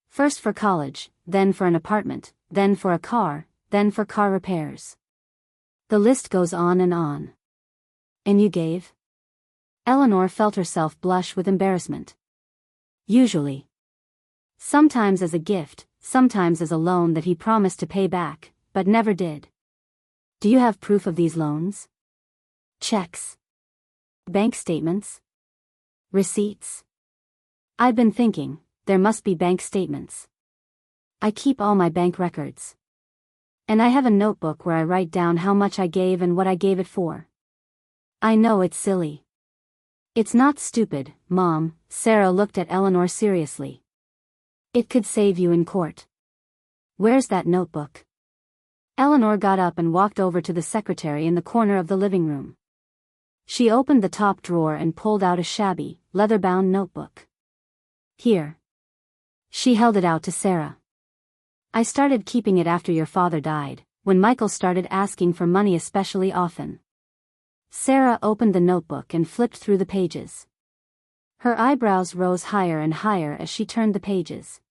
First for college, then for an apartment, then for a car, then for car repairs. The list goes on and on." "And you gave?" Eleanor felt herself blush with embarrassment. "Usually. Sometimes as a gift, sometimes as a loan that he promised to pay back, but never did." "Do you have proof of these loans? Checks? Bank statements? Receipts?" "I've been thinking, there must be bank statements. I keep all my bank records. And I have a notebook where I write down how much I gave and what I gave it for." "I know it's silly." "It's not stupid, Mom." Sarah looked at Eleanor seriously. "It could save you in court." "Where's that notebook?" Eleanor got up and walked over to the secretary in the corner of the living room. She opened the top drawer and pulled out a shabby, leather-bound notebook. "Here." She held it out to Sarah. "I started keeping it after your father died, when Michael started asking for money especially often." Sarah opened the notebook and flipped through the pages. Her eyebrows rose higher and higher as she turned the pages.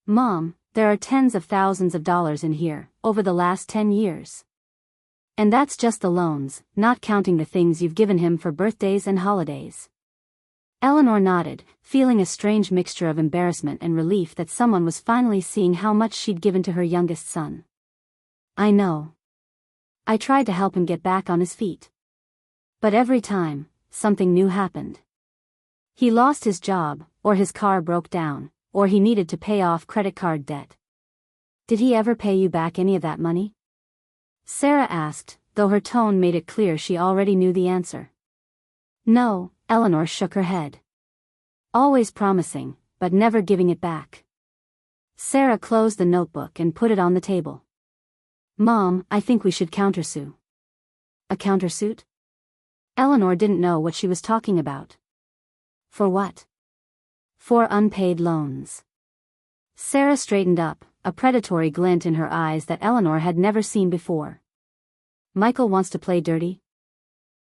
"Mom, there are tens of thousands of dollars in here, over the last 10 years. And that's just the loans, not counting the things you've given him for birthdays and holidays." Eleanor nodded, feeling a strange mixture of embarrassment and relief that someone was finally seeing how much she'd given to her youngest son. "I know. I tried to help him get back on his feet. But every time, something new happened. He lost his job, or his car broke down, or he needed to pay off credit card debt." "Did he ever pay you back any of that money?" Sarah asked, though her tone made it clear she already knew the answer. "No," Eleanor shook her head. "Always promising, but never giving it back." Sarah closed the notebook and put it on the table. "Mom, I think we should countersue." "A countersuit?" Eleanor didn't know what she was talking about. "For what?" "For unpaid loans." Sarah straightened up, a predatory glint in her eyes that Eleanor had never seen before. "Michael wants to play dirty?"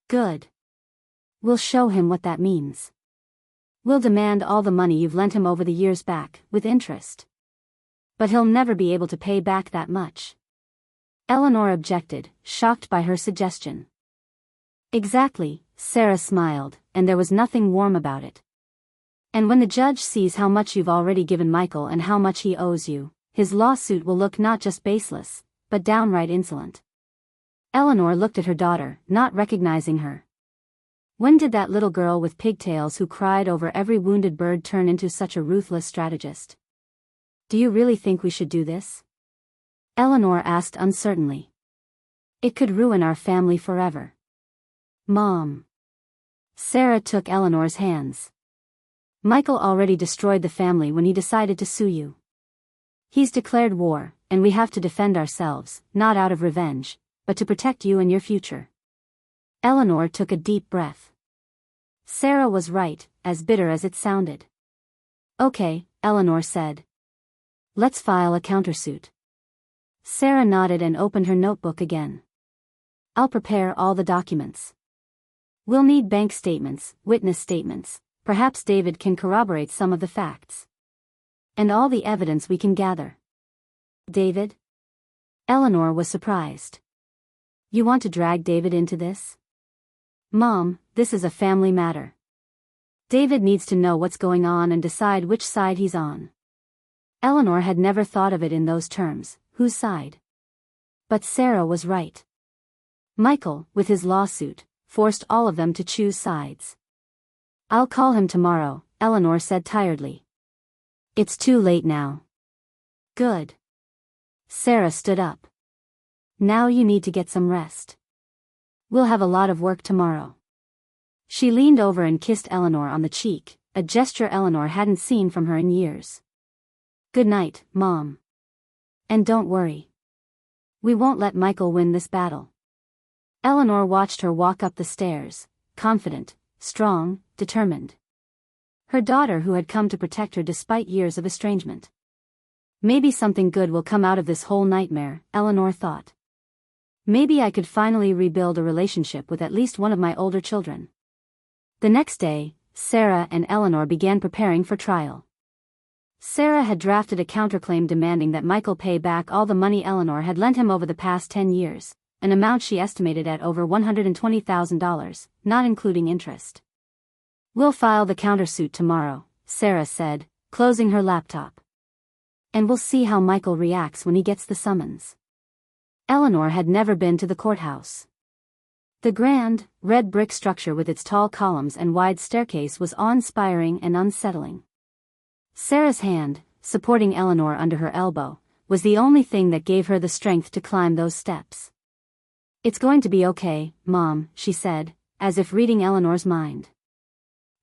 "Good. We'll show him what that means. We'll demand all the money you've lent him over the years back, with interest. But he'll never be able to pay back that much." Eleanor objected, shocked by her suggestion. "Exactly," Sarah smiled, and there was nothing warm about it. And when the judge sees how much you've already given Michael and how much he owes you, his lawsuit will look not just baseless, but downright insolent. Eleanor looked at her daughter, not recognizing her. When did that little girl with pigtails who cried over every wounded bird turn into such a ruthless strategist? Do you really think we should do this? Eleanor asked uncertainly. It could ruin our family forever. Mom. Sarah took Eleanor's hands. Michael already destroyed the family when he decided to sue you. He's declared war, and we have to defend ourselves, not out of revenge, but to protect you and your future. Eleanor took a deep breath. Sarah was right, as bitter as it sounded. Okay, Eleanor said. Let's file a countersuit. Sarah nodded and opened her notebook again. I'll prepare all the documents. We'll need bank statements, witness statements, perhaps David can corroborate some of the facts. And all the evidence we can gather. David? Eleanor was surprised. You want to drag David into this? Mom, this is a family matter. David needs to know what's going on and decide which side he's on. Eleanor had never thought of it in those terms, whose side? But Sarah was right. Michael, with his lawsuit, forced all of them to choose sides. I'll call him tomorrow, Eleanor said tiredly. It's too late now. Good. Sarah stood up. Now you need to get some rest. We'll have a lot of work tomorrow. She leaned over and kissed Eleanor on the cheek, a gesture Eleanor hadn't seen from her in years. Good night, Mom. And don't worry. We won't let Michael win this battle. Eleanor watched her walk up the stairs, confident, strong, determined. Her daughter who had come to protect her despite years of estrangement. Maybe something good will come out of this whole nightmare, Eleanor thought. Maybe I could finally rebuild a relationship with at least one of my older children. The next day, Sarah and Eleanor began preparing for trial. Sarah had drafted a counterclaim demanding that Michael pay back all the money Eleanor had lent him over the past 10 years, an amount she estimated at over $120,000, not including interest. We'll file the countersuit tomorrow, Sarah said, closing her laptop. And we'll see how Michael reacts when he gets the summons. Eleanor had never been to the courthouse. The grand, red brick structure with its tall columns and wide staircase was awe-inspiring and unsettling. Sarah's hand, supporting Eleanor under her elbow, was the only thing that gave her the strength to climb those steps. It's going to be okay, Mom, she said, as if reading Eleanor's mind.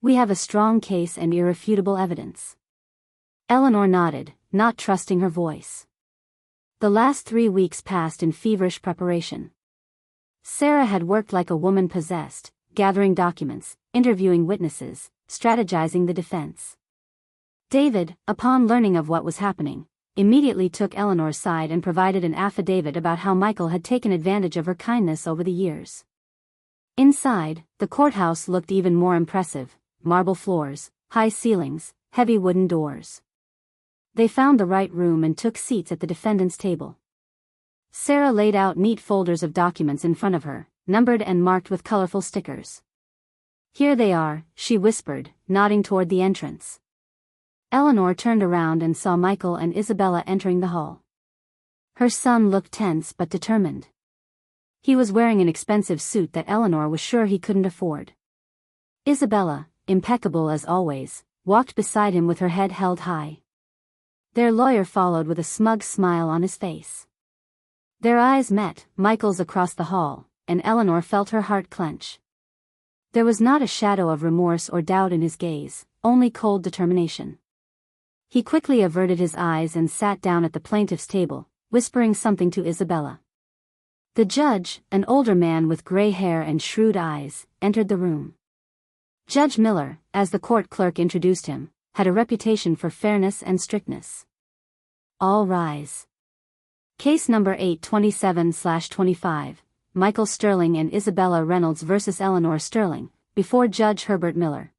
We have a strong case and irrefutable evidence. Eleanor nodded, not trusting her voice. The last 3 weeks passed in feverish preparation. Sarah had worked like a woman possessed, gathering documents, interviewing witnesses, strategizing the defense. David, upon learning of what was happening, immediately took Eleanor's side and provided an affidavit about how Michael had taken advantage of her kindness over the years. Inside, the courthouse looked even more impressive: marble floors, high ceilings, heavy wooden doors. They found the right room and took seats at the defendant's table. Sarah laid out neat folders of documents in front of her, numbered and marked with colorful stickers. Here they are, she whispered, nodding toward the entrance. Eleanor turned around and saw Michael and Isabella entering the hall. Her son looked tense but determined. He was wearing an expensive suit that Eleanor was sure he couldn't afford. Isabella, impeccable as always, walked beside him with her head held high. Their lawyer followed with a smug smile on his face. Their eyes met, Michael's across the hall, and Eleanor felt her heart clench. There was not a shadow of remorse or doubt in his gaze, only cold determination. He quickly averted his eyes and sat down at the plaintiff's table, whispering something to Isabella. The judge, an older man with gray hair and shrewd eyes, entered the room. Judge Miller, as the court clerk introduced him, had a reputation for fairness and strictness. All rise. Case number 827/25, Michael Sterling and Isabella Reynolds versus Eleanor Sterling, before Judge Herbert Miller.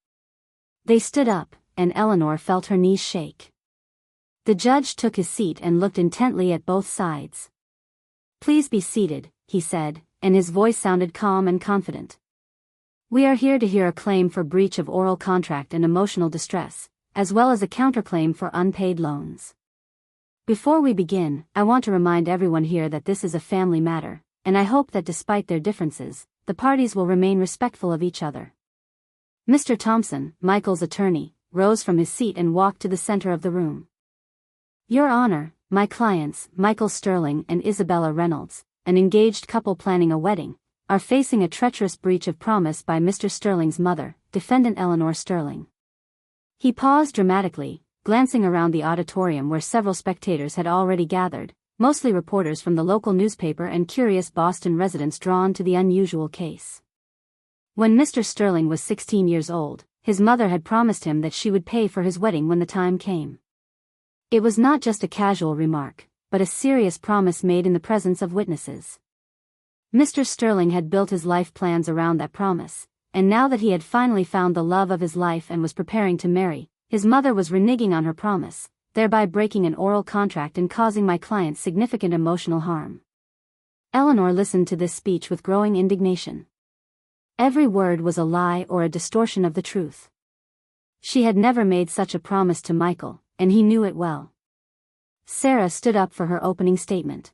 They stood up, and Eleanor felt her knees shake. The judge took his seat and looked intently at both sides. Please be seated, he said, and his voice sounded calm and confident. We are here to hear a claim for breach of oral contract and emotional distress, as well as a counterclaim for unpaid loans. Before we begin, I want to remind everyone here that this is a family matter, and I hope that despite their differences, the parties will remain respectful of each other. Mr. Thompson, Michael's attorney, rose from his seat and walked to the center of the room. Your Honor, my clients, Michael Sterling and Isabella Reynolds, an engaged couple planning a wedding, are facing a treacherous breach of promise by Mr. Sterling's mother, defendant Eleanor Sterling. He paused dramatically, glancing around the auditorium where several spectators had already gathered, mostly reporters from the local newspaper and curious Boston residents drawn to the unusual case. When Mr. Sterling was 16 years old, his mother had promised him that she would pay for his wedding when the time came. It was not just a casual remark, but a serious promise made in the presence of witnesses. Mr. Sterling had built his life plans around that promise, and now that he had finally found the love of his life and was preparing to marry, his mother was reneging on her promise, thereby breaking an oral contract and causing my client significant emotional harm. Eleanor listened to this speech with growing indignation. Every word was a lie or a distortion of the truth. She had never made such a promise to Michael, and he knew it well. Sarah stood up for her opening statement.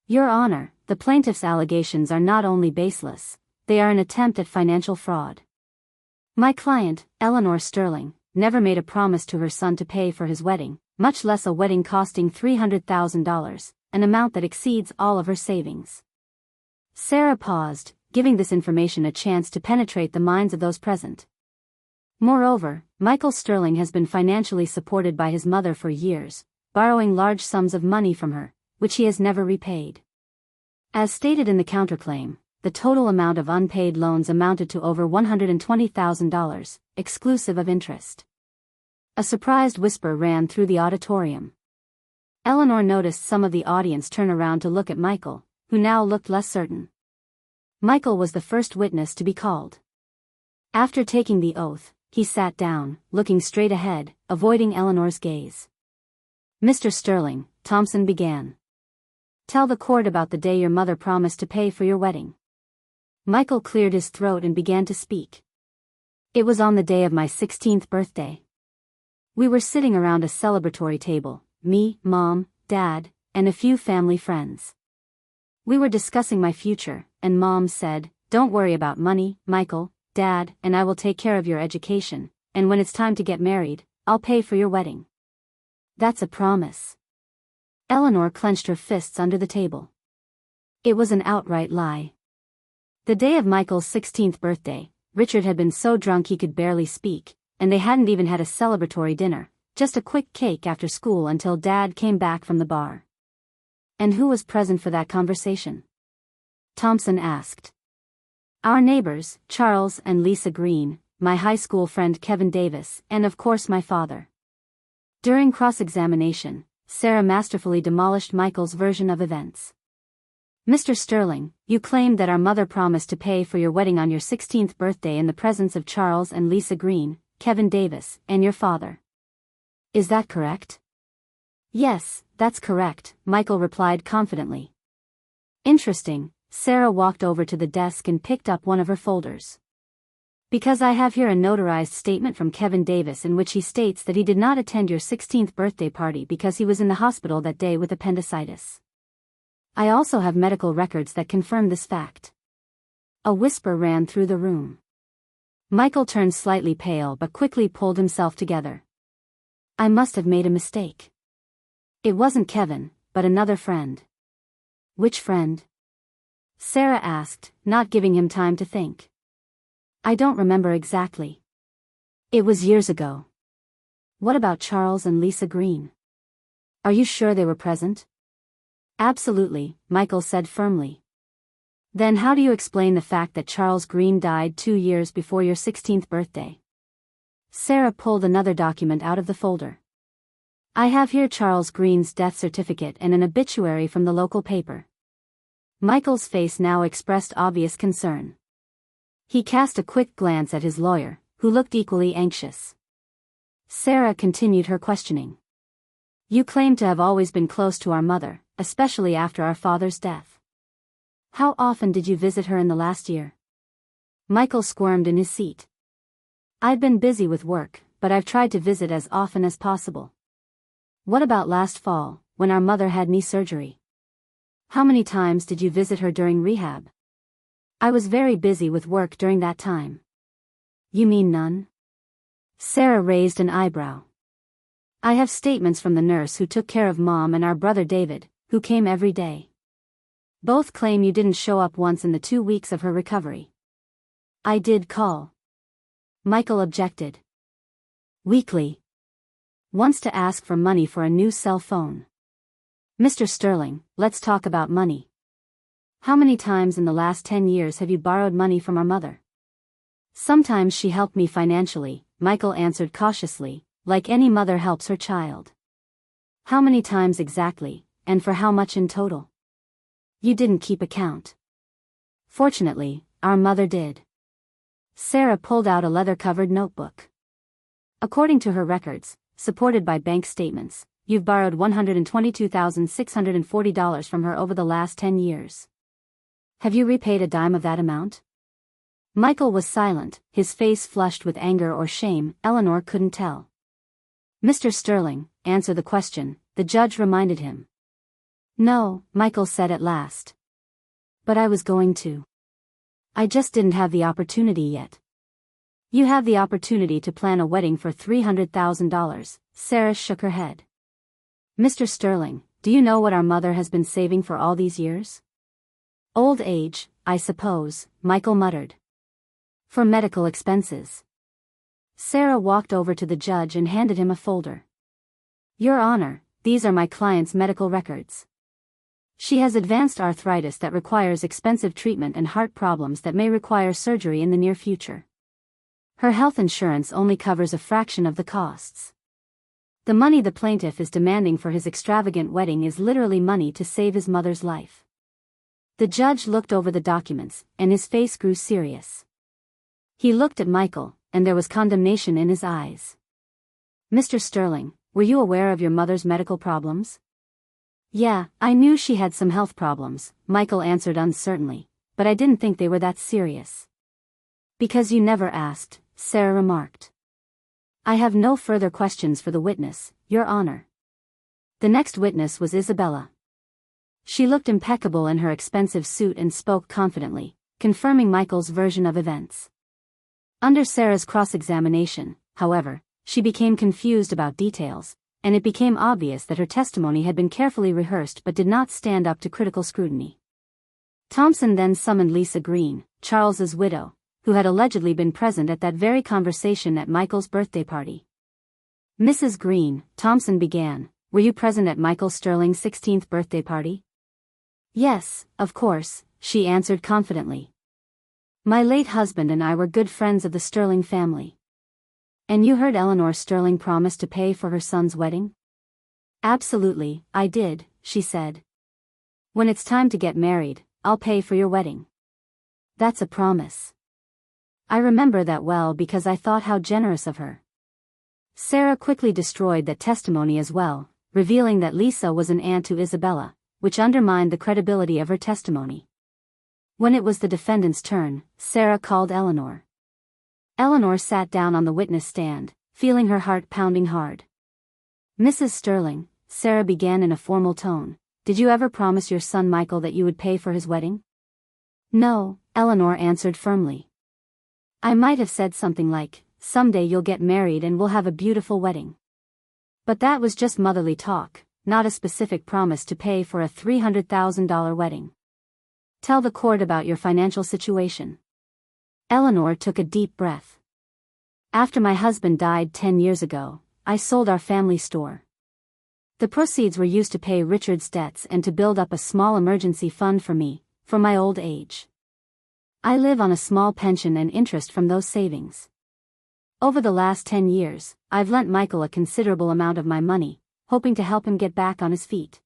Your Honor, the plaintiff's allegations are not only baseless, they are an attempt at financial fraud. My client, Eleanor Sterling, never made a promise to her son to pay for his wedding, much less a wedding costing $300,000, an amount that exceeds all of her savings. Sarah paused, giving this information a chance to penetrate the minds of those present. Moreover, Michael Sterling has been financially supported by his mother for years, borrowing large sums of money from her, which he has never repaid. As stated in the counterclaim, the total amount of unpaid loans amounted to over $120,000, exclusive of interest. A surprised whisper ran through the auditorium. Eleanor noticed some of the audience turn around to look at Michael, who now looked less certain. Michael was the first witness to be called. After taking the oath, he sat down, looking straight ahead, avoiding Eleanor's gaze. Mr. Sterling, Thompson began. Tell the court about the day your mother promised to pay for your wedding. Michael cleared his throat and began to speak. It was on the day of my 16th birthday. We were sitting around a celebratory table, me, Mom, Dad, and a few family friends. We were discussing my future, and Mom said, "Don't worry about money, Michael, Dad, and I will take care of your education, and when it's time to get married, I'll pay for your wedding." That's a promise. Eleanor clenched her fists under the table. It was an outright lie. The day of Michael's 16th birthday, Richard had been so drunk he could barely speak, and they hadn't even had a celebratory dinner, just a quick cake after school until Dad came back from the bar. And who was present for that conversation? Thompson asked. Our neighbors, Charles and Lisa Green, my high school friend Kevin Davis, and of course my father. During cross-examination, Sarah masterfully demolished Michael's version of events. Mr. Sterling, you claimed that our mother promised to pay for your wedding on your 16th birthday in the presence of Charles and Lisa Green, Kevin Davis, and your father. Is that correct? Yes, that's correct, Michael replied confidently. Interesting, Sarah walked over to the desk and picked up one of her folders. Because I have here a notarized statement from Kevin Davis in which he states that he did not attend your 16th birthday party because he was in the hospital that day with appendicitis. I also have medical records that confirm this fact. A whisper ran through the room. Michael turned slightly pale but quickly pulled himself together. I must have made a mistake. It wasn't Kevin, but another friend. Which friend? Sarah asked, not giving him time to think. I don't remember exactly. It was years ago. What about Charles and Lisa Green? Are you sure they were present? Absolutely, Michael said firmly. Then how do you explain the fact that Charles Green died 2 years before your 16th birthday? Sarah pulled another document out of the folder. I have here Charles Green's death certificate and an obituary from the local paper. Michael's face now expressed obvious concern. He cast a quick glance at his lawyer, who looked equally anxious. Sarah continued her questioning. You claim to have always been close to our mother, especially after our father's death. How often did you visit her in the last year? Michael squirmed in his seat. I've been busy with work, but I've tried to visit as often as possible. What about last fall, when our mother had knee surgery? How many times did you visit her during rehab? I was very busy with work during that time. You mean none? Sarah raised an eyebrow. I have statements from the nurse who took care of Mom and our brother David, who came every day. Both claim you didn't show up once in the 2 weeks of her recovery. I did call. Michael objected. Weekly. Once to ask for money for a new cell phone. Mr. Sterling, let's talk about money. How many times in the last 10 years have you borrowed money from our mother? Sometimes she helped me financially, Michael answered cautiously, like any mother helps her child. How many times exactly, and for how much in total? You didn't keep account. Fortunately, our mother did. Sarah pulled out a leather-covered notebook. According to her records, supported by bank statements, you've borrowed $122,640 from her over the last 10 years. Have you repaid a dime of that amount? Michael was silent, his face flushed with anger or shame. Eleanor couldn't tell. Mr. Sterling, answer the question, the judge reminded him. No, Michael said at last. But I was going to. I just didn't have the opportunity yet. You have the opportunity to plan a wedding for $300,000, Sarah shook her head. Mr. Sterling, do you know what our mother has been saving for all these years? Old age, I suppose, Michael muttered. For medical expenses. Sarah walked over to the judge and handed him a folder. Your Honor, these are my client's medical records. She has advanced arthritis that requires expensive treatment and heart problems that may require surgery in the near future. Her health insurance only covers a fraction of the costs. The money the plaintiff is demanding for his extravagant wedding is literally money to save his mother's life. The judge looked over the documents, and his face grew serious. He looked at Michael, and there was condemnation in his eyes. Mr. Sterling, were you aware of your mother's medical problems? Yeah, I knew she had some health problems, Michael answered uncertainly, but I didn't think they were that serious. Because you never asked, Sarah remarked. I have no further questions for the witness, Your Honor. The next witness was Isabella. She looked impeccable in her expensive suit and spoke confidently, confirming Michael's version of events. Under Sarah's cross-examination, however, she became confused about details, and it became obvious that her testimony had been carefully rehearsed but did not stand up to critical scrutiny. Thompson then summoned Lisa Green, Charles's widow, who had allegedly been present at that very conversation at Michael's birthday party. Mrs. Green, Thompson began, were you present at Michael Sterling's 16th birthday party? Yes, of course, she answered confidently. My late husband and I were good friends of the Sterling family. And you heard Eleanor Sterling promise to pay for her son's wedding? Absolutely, I did, she said. When it's time to get married, I'll pay for your wedding. That's a promise. I remember that well because I thought how generous of her. Sarah quickly destroyed that testimony as well, revealing that Lisa was an aunt to Isabella, which undermined the credibility of her testimony. When it was the defendant's turn, Sarah called Eleanor. Eleanor sat down on the witness stand, feeling her heart pounding hard. Mrs. Sterling, Sarah began in a formal tone, did you ever promise your son Michael that you would pay for his wedding? No, Eleanor answered firmly. I might have said something like, someday you'll get married and we'll have a beautiful wedding. But that was just motherly talk, not a specific promise to pay for a $300,000 wedding. Tell the court about your financial situation. Eleanor took a deep breath. After my husband died 10 years ago, I sold our family store. The proceeds were used to pay Richard's debts and to build up a small emergency fund for me, for my old age. I live on a small pension and interest from those savings. Over the last 10 years, I've lent Michael a considerable amount of my money, hoping to help him get back on his feet.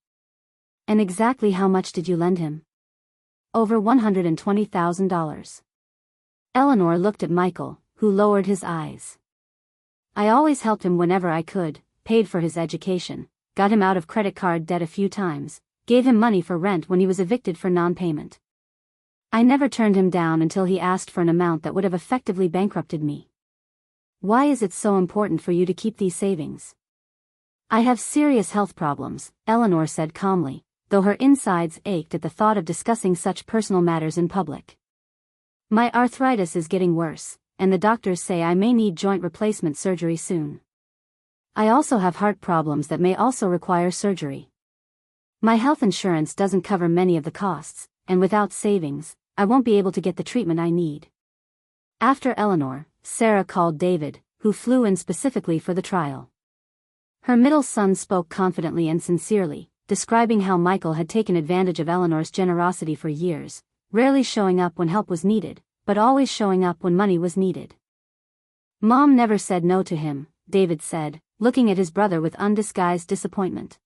And exactly how much did you lend him? Over $120,000. Eleanor looked at Michael, who lowered his eyes. I always helped him whenever I could, paid for his education, got him out of credit card debt a few times, gave him money for rent when he was evicted for non-payment. I never turned him down until he asked for an amount that would have effectively bankrupted me. Why is it so important for you to keep these savings? I have serious health problems, Eleanor said calmly, though her insides ached at the thought of discussing such personal matters in public. My arthritis is getting worse, and the doctors say I may need joint replacement surgery soon. I also have heart problems that may also require surgery. My health insurance doesn't cover many of the costs, and without savings, I won't be able to get the treatment I need. After Eleanor, Sarah called David, who flew in specifically for the trial. Her middle son spoke confidently and sincerely, describing how Michael had taken advantage of Eleanor's generosity for years, rarely showing up when help was needed, but always showing up when money was needed. Mom never said no to him, David said, looking at his brother with undisguised disappointment.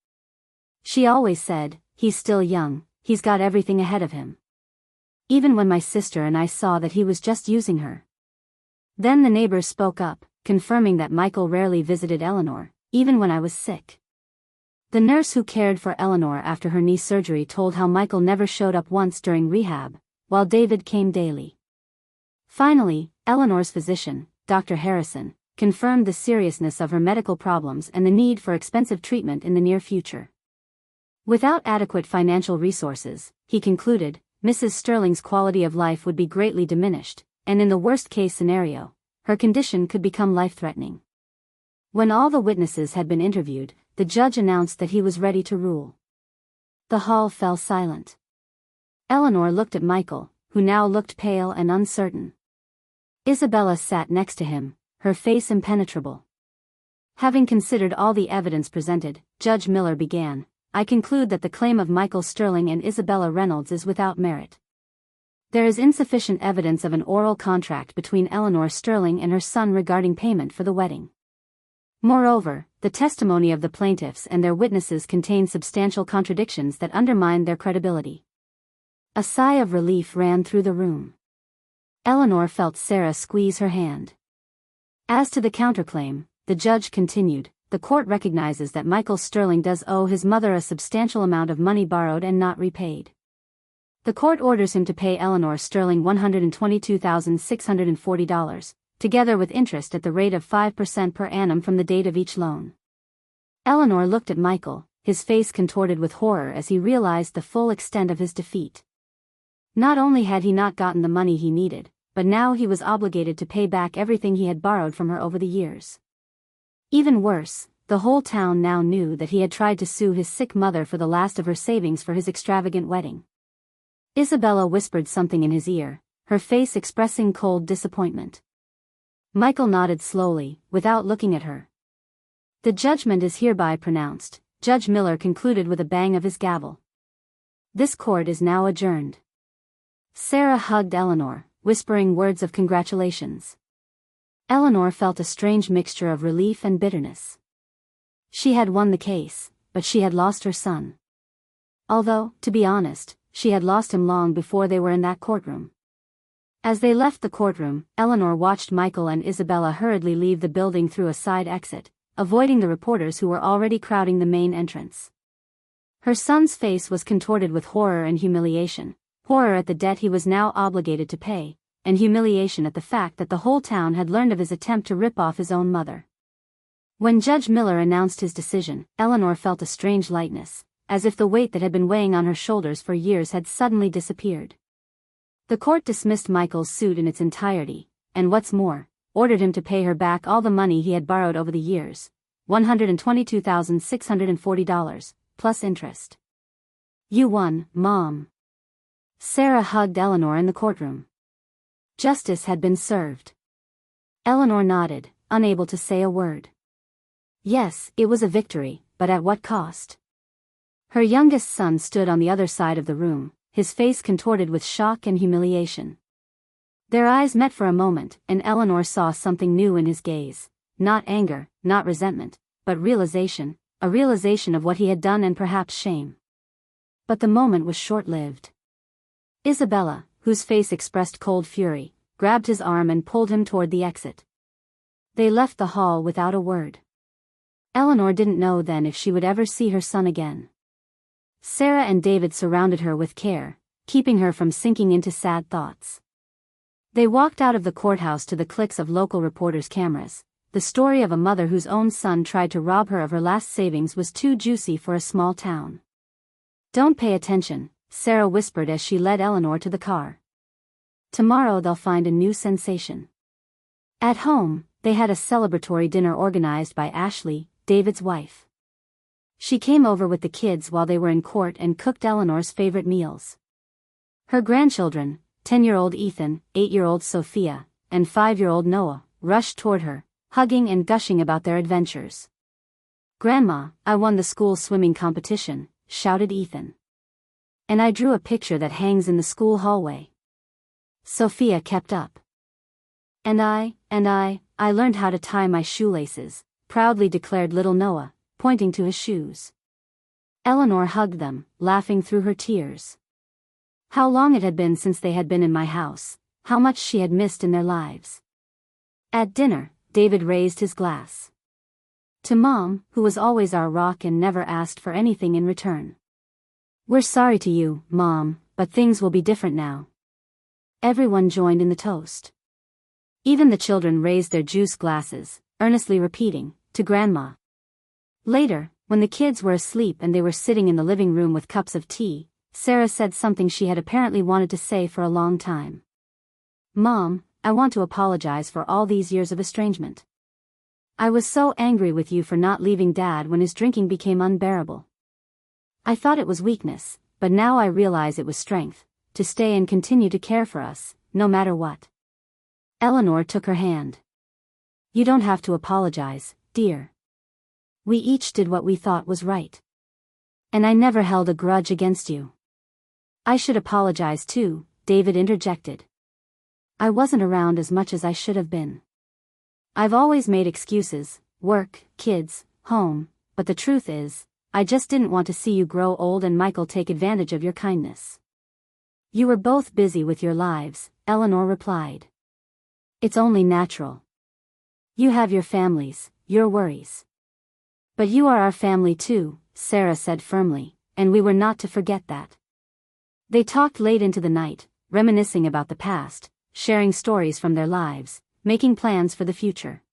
She always said, he's still young, he's got everything ahead of him. Even when my sister and I saw that he was just using her. Then the neighbors spoke up, confirming that Michael rarely visited Eleanor, even when I was sick. The nurse who cared for Eleanor after her knee surgery told how Michael never showed up once during rehab, while David came daily. Finally, Eleanor's physician, Dr. Harrison, confirmed the seriousness of her medical problems and the need for expensive treatment in the near future. Without adequate financial resources, he concluded, Mrs. Sterling's quality of life would be greatly diminished, and in the worst-case scenario, her condition could become life-threatening. When all the witnesses had been interviewed, the judge announced that he was ready to rule. The hall fell silent. Eleanor looked at Michael, who now looked pale and uncertain. Isabella sat next to him, her face impenetrable. Having considered all the evidence presented, Judge Miller began, I conclude that the claim of Michael Sterling and Isabella Reynolds is without merit. There is insufficient evidence of an oral contract between Eleanor Sterling and her son regarding payment for the wedding. Moreover, the testimony of the plaintiffs and their witnesses contains substantial contradictions that undermine their credibility. A sigh of relief ran through the room. Eleanor felt Sarah squeeze her hand. As to the counterclaim, the judge continued, the court recognizes that Michael Sterling does owe his mother a substantial amount of money borrowed and not repaid. The court orders him to pay Eleanor Sterling $122,640, together with interest at the rate of 5% per annum from the date of each loan. Eleanor looked at Michael, his face contorted with horror as he realized the full extent of his defeat. Not only had he not gotten the money he needed, but now he was obligated to pay back everything he had borrowed from her over the years. Even worse, the whole town now knew that he had tried to sue his sick mother for the last of her savings for his extravagant wedding. Isabella whispered something in his ear, her face expressing cold disappointment. Michael nodded slowly, without looking at her. The judgment is hereby pronounced, Judge Miller concluded with a bang of his gavel. This court is now adjourned. Sarah hugged Eleanor, whispering words of congratulations. Eleanor felt a strange mixture of relief and bitterness. She had won the case, but she had lost her son. Although, to be honest, she had lost him long before they were in that courtroom. As they left the courtroom, Eleanor watched Michael and Isabella hurriedly leave the building through a side exit, avoiding the reporters who were already crowding the main entrance. Her son's face was contorted with horror and humiliation, horror at the debt he was now obligated to pay, and humiliation at the fact that the whole town had learned of his attempt to rip off his own mother. When Judge Miller announced his decision, Eleanor felt a strange lightness, as if the weight that had been weighing on her shoulders for years had suddenly disappeared. The court dismissed Michael's suit in its entirety, and what's more, ordered him to pay her back all the money he had borrowed over the years, $122,640, plus interest. You won, Mom. Sarah hugged Eleanor in the courtroom. Justice had been served. Eleanor nodded, unable to say a word. Yes, it was a victory, but at what cost? Her youngest son stood on the other side of the room, his face contorted with shock and humiliation. Their eyes met for a moment, and Eleanor saw something new in his gaze, not anger, not resentment, but realization, a realization of what he had done and perhaps shame. But the moment was short-lived. Isabella, whose face expressed cold fury, grabbed his arm and pulled him toward the exit. They left the hall without a word. Eleanor didn't know then if she would ever see her son again. Sarah and David surrounded her with care, keeping her from sinking into sad thoughts. They walked out of the courthouse to the clicks of local reporters' cameras. The story of a mother whose own son tried to rob her of her last savings was too juicy for a small town. "Don't pay attention," Sarah whispered as she led Eleanor to the car. "Tomorrow they'll find a new sensation." At home, they had a celebratory dinner organized by Ashley, David's wife. She came over with the kids while they were in court and cooked Eleanor's favorite meals. Her grandchildren, 10-year-old Ethan, 8-year-old Sophia, and 5-year-old Noah, rushed toward her, hugging and gushing about their adventures. "Grandma, I won the school swimming competition," shouted Ethan. "And I drew a picture that hangs in the school hallway," Sophia kept up. And I learned how to tie my shoelaces," proudly declared little Noah, pointing to his shoes. Eleanor hugged them, laughing through her tears. How long it had been since they had been in my house, how much she had missed in their lives. At dinner, David raised his glass to Mom, who was always our rock and never asked for anything in return. "We're sorry to you, Mom, but things will be different now." Everyone joined in the toast. Even the children raised their juice glasses, earnestly repeating, "To Grandma." Later, when the kids were asleep and they were sitting in the living room with cups of tea, Sarah said something she had apparently wanted to say for a long time. "Mom, I want to apologize for all these years of estrangement. I was so angry with you for not leaving Dad when his drinking became unbearable. I thought it was weakness, but now I realize it was strength, to stay and continue to care for us, no matter what." Eleanor took her hand. "You don't have to apologize, dear. We each did what we thought was right. And I never held a grudge against you." "I should apologize too," David interjected. "I wasn't around as much as I should have been. I've always made excuses, work, kids, home, but the truth is, I just didn't want to see you grow old and Michael take advantage of your kindness." "You were both busy with your lives," Eleanor replied. "It's only natural. You have your families, your worries. But you are our family too," Sarah said firmly, "and we were not to forget that." They talked late into the night, reminiscing about the past, sharing stories from their lives, making plans for the future.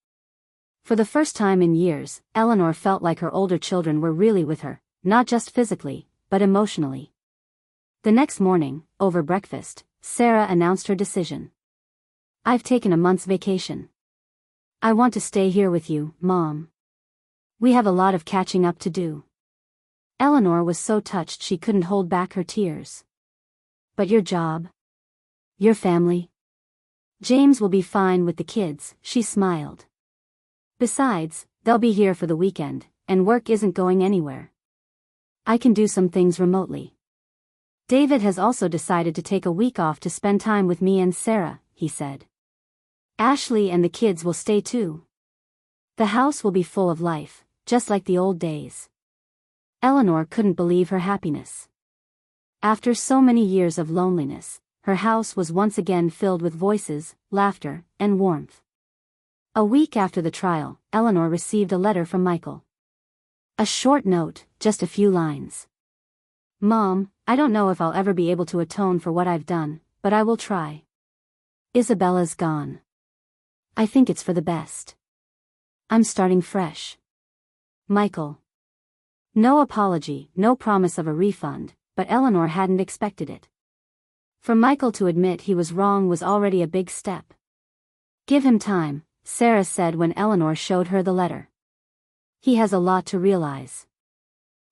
For the first time in years, Eleanor felt like her older children were really with her, not just physically, but emotionally. The next morning, over breakfast, Sarah announced her decision. "I've taken a month's vacation. I want to stay here with you, Mom. We have a lot of catching up to do." Eleanor was so touched she couldn't hold back her tears. "But your job? Your family? James will be fine with the kids," she smiled. "Besides, they'll be here for the weekend, and work isn't going anywhere. I can do some things remotely. David has also decided to take a week off to spend time with me and Sarah," he said. "Ashley and the kids will stay too. The house will be full of life, just like the old days." Eleanor couldn't believe her happiness. After so many years of loneliness, her house was once again filled with voices, laughter, and warmth. A week after the trial, Eleanor received a letter from Michael. A short note, just a few lines. "Mom, I don't know if I'll ever be able to atone for what I've done, but I will try. Isabella's gone. I think it's for the best. I'm starting fresh. Michael." No apology, no promise of a refund, but Eleanor hadn't expected it. For Michael to admit he was wrong was already a big step. "Give him time," Sarah said when Eleanor showed her the letter. "He has a lot to realize."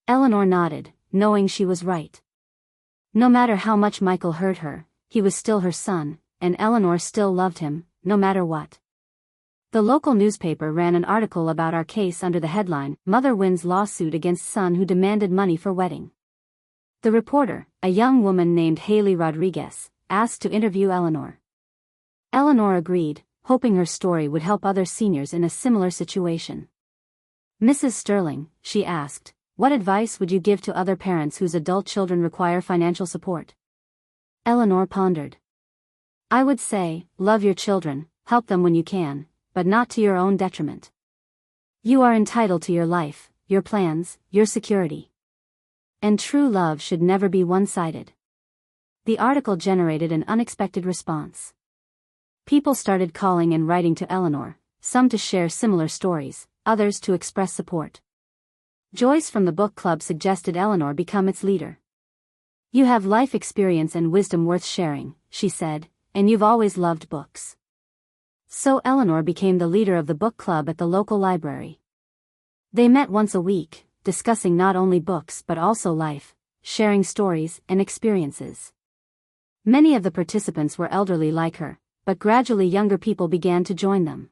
Eleanor nodded, knowing she was right. No matter how much Michael hurt her, he was still her son, and Eleanor still loved him, no matter what. The local newspaper ran an article about our case under the headline, "Mother Wins Lawsuit Against Son Who Demanded Money for Wedding." The reporter, a young woman named Haley Rodriguez, asked to interview Eleanor. Eleanor agreed, hoping her story would help other seniors in a similar situation. "Mrs. Sterling," she asked, "what advice would you give to other parents whose adult children require financial support?" Eleanor pondered. "I would say, love your children, help them when you can, but not to your own detriment. You are entitled to your life, your plans, your security. And true love should never be one-sided." The article generated an unexpected response. People started calling and writing to Eleanor, some to share similar stories, others to express support. Joyce from the book club suggested Eleanor become its leader. "You have life experience and wisdom worth sharing," she said, "and you've always loved books." So Eleanor became the leader of the book club at the local library. They met once a week, discussing not only books but also life, sharing stories and experiences. Many of the participants were elderly like her, but gradually younger people began to join them.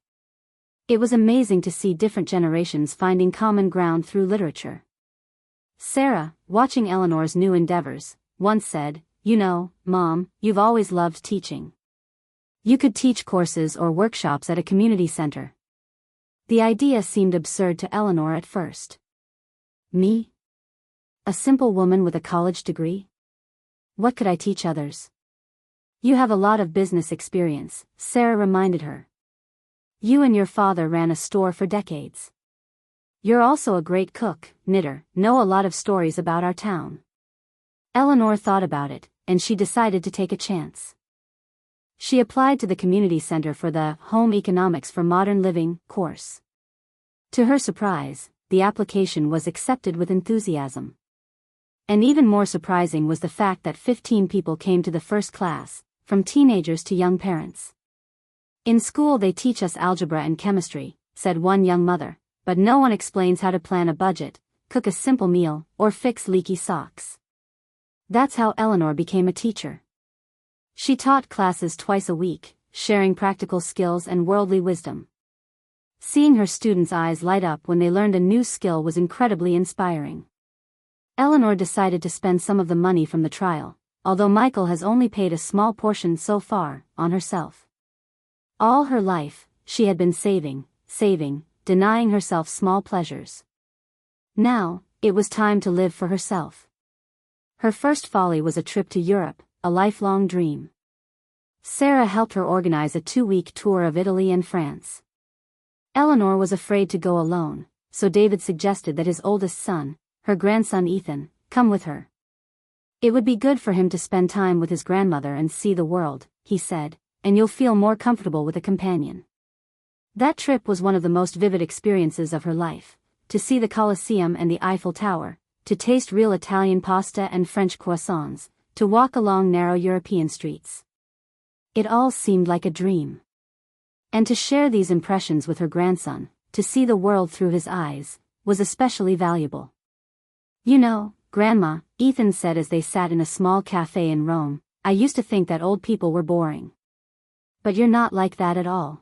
It was amazing to see different generations finding common ground through literature. Sarah, watching Eleanor's new endeavors, once said, "You know, Mom, you've always loved teaching. You could teach courses or workshops at a community center." The idea seemed absurd to Eleanor at first. Me? A simple woman with a college degree? What could I teach others? "You have a lot of business experience," Sarah reminded her. "You and your father ran a store for decades. You're also a great cook, knitter, know a lot of stories about our town." Eleanor thought about it, and she decided to take a chance. She applied to the community center for the Home Economics for Modern Living course. To her surprise, the application was accepted with enthusiasm. And even more surprising was the fact that 15 people came to the first class, from teenagers to young parents. "In school they teach us algebra and chemistry," said one young mother, "but no one explains how to plan a budget, cook a simple meal, or fix leaky socks." That's how Eleanor became a teacher. She taught classes twice a week, sharing practical skills and worldly wisdom. Seeing her students' eyes light up when they learned a new skill was incredibly inspiring. Eleanor decided to spend some of the money from the trial, although Michael has only paid a small portion so far, on herself. All her life, she had been saving, denying herself small pleasures. Now, it was time to live for herself. Her first folly was a trip to Europe, a lifelong dream. Sarah helped her organize a 2-week tour of Italy and France. Eleanor was afraid to go alone, so David suggested that his oldest son, her grandson Ethan, come with her. "It would be good for him to spend time with his grandmother and see the world," he said, "and you'll feel more comfortable with a companion." That trip was one of the most vivid experiences of her life, to see the Colosseum and the Eiffel Tower, to taste real Italian pasta and French croissants, to walk along narrow European streets. It all seemed like a dream. And to share these impressions with her grandson, to see the world through his eyes, was especially valuable. "You know, Grandma," Ethan said as they sat in a small cafe in Rome, "I used to think that old people were boring. But you're not like that at all.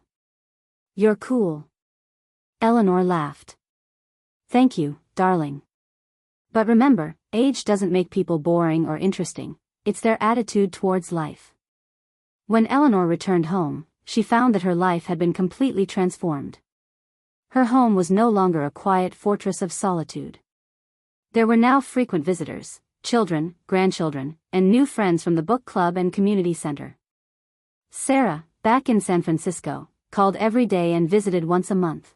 You're cool." Eleanor laughed. "Thank you, darling. But remember, age doesn't make people boring or interesting, it's their attitude towards life." When Eleanor returned home, she found that her life had been completely transformed. Her home was no longer a quiet fortress of solitude. There were now frequent visitors, children, grandchildren, and new friends from the book club and community center. Sarah, back in San Francisco, called every day and visited once a month.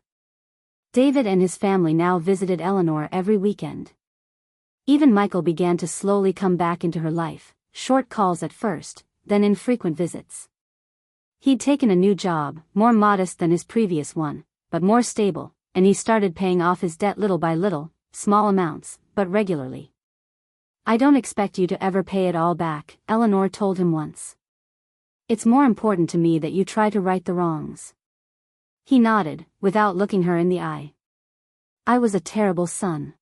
David and his family now visited Eleanor every weekend. Even Michael began to slowly come back into her life, short calls at first, then infrequent visits. He'd taken a new job, more modest than his previous one, but more stable, and he started paying off his debt little by little, small amounts, but regularly. "I don't expect you to ever pay it all back," Eleanor told him once. "It's more important to me that you try to right the wrongs." He nodded, without looking her in the eye. "I was a terrible son."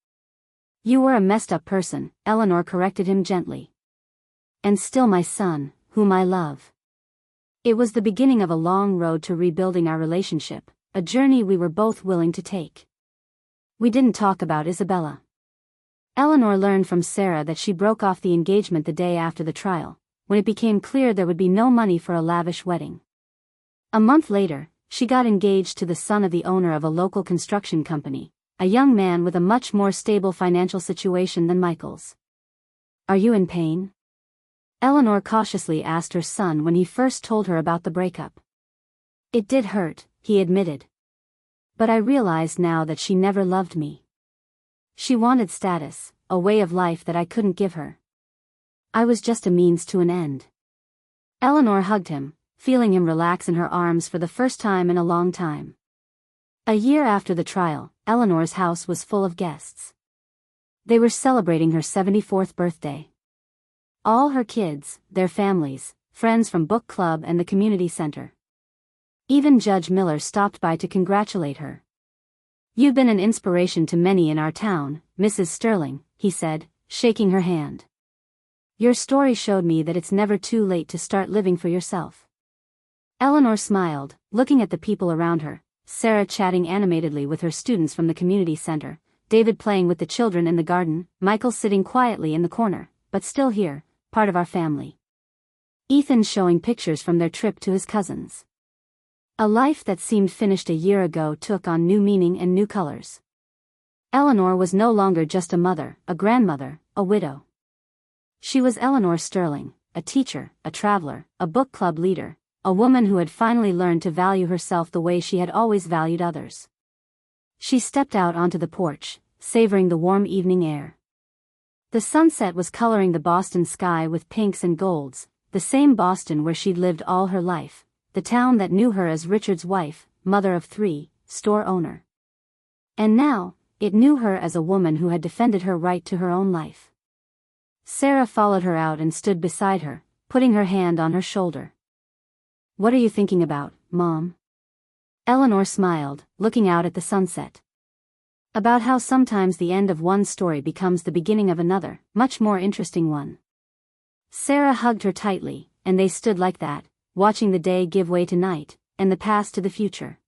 "You were a messed up person," Eleanor corrected him gently. "And still my son, whom I love." It was the beginning of a long road to rebuilding our relationship, a journey we were both willing to take. We didn't talk about Isabella. Eleanor learned from Sarah that she broke off the engagement the day after the trial, when it became clear there would be no money for a lavish wedding. A month later, she got engaged to the son of the owner of a local construction company, a young man with a much more stable financial situation than Michael's. "Are you in pain?" Eleanor cautiously asked her son when he first told her about the breakup. "It did hurt," he admitted. "But I realized now that she never loved me. She wanted status, a way of life that I couldn't give her. I was just a means to an end. Eleanor hugged him, feeling him relax in her arms for the first time in a long time. A year after the trial, Eleanor's house was full of guests. They were celebrating her 74th birthday. All her kids, their families, friends from book club and the community center. Even Judge Miller stopped by to congratulate her. "You've been an inspiration to many in our town, Mrs. Sterling," he said, shaking her hand. "Your story showed me that it's never too late to start living for yourself." Eleanor smiled, looking at the people around her, Sarah chatting animatedly with her students from the community center, David playing with the children in the garden, Michael sitting quietly in the corner, but still here, part of our family. Ethan showing pictures from their trip to his cousins. A life that seemed finished a year ago took on new meaning and new colors. Eleanor was no longer just a mother, a grandmother, a widow. She was Eleanor Sterling, a teacher, a traveler, a book club leader, a woman who had finally learned to value herself the way she had always valued others. She stepped out onto the porch, savoring the warm evening air. The sunset was coloring the Boston sky with pinks and golds, the same Boston where she'd lived all her life, the town that knew her as Richard's wife, mother of 3, store owner. And now, it knew her as a woman who had defended her right to her own life. Sarah followed her out and stood beside her, putting her hand on her shoulder. "What are you thinking about, Mom?" Eleanor smiled, looking out at the sunset. "About how sometimes the end of one story becomes the beginning of another, much more interesting one." Sarah hugged her tightly, and they stood like that, watching the day give way to night, and the past to the future.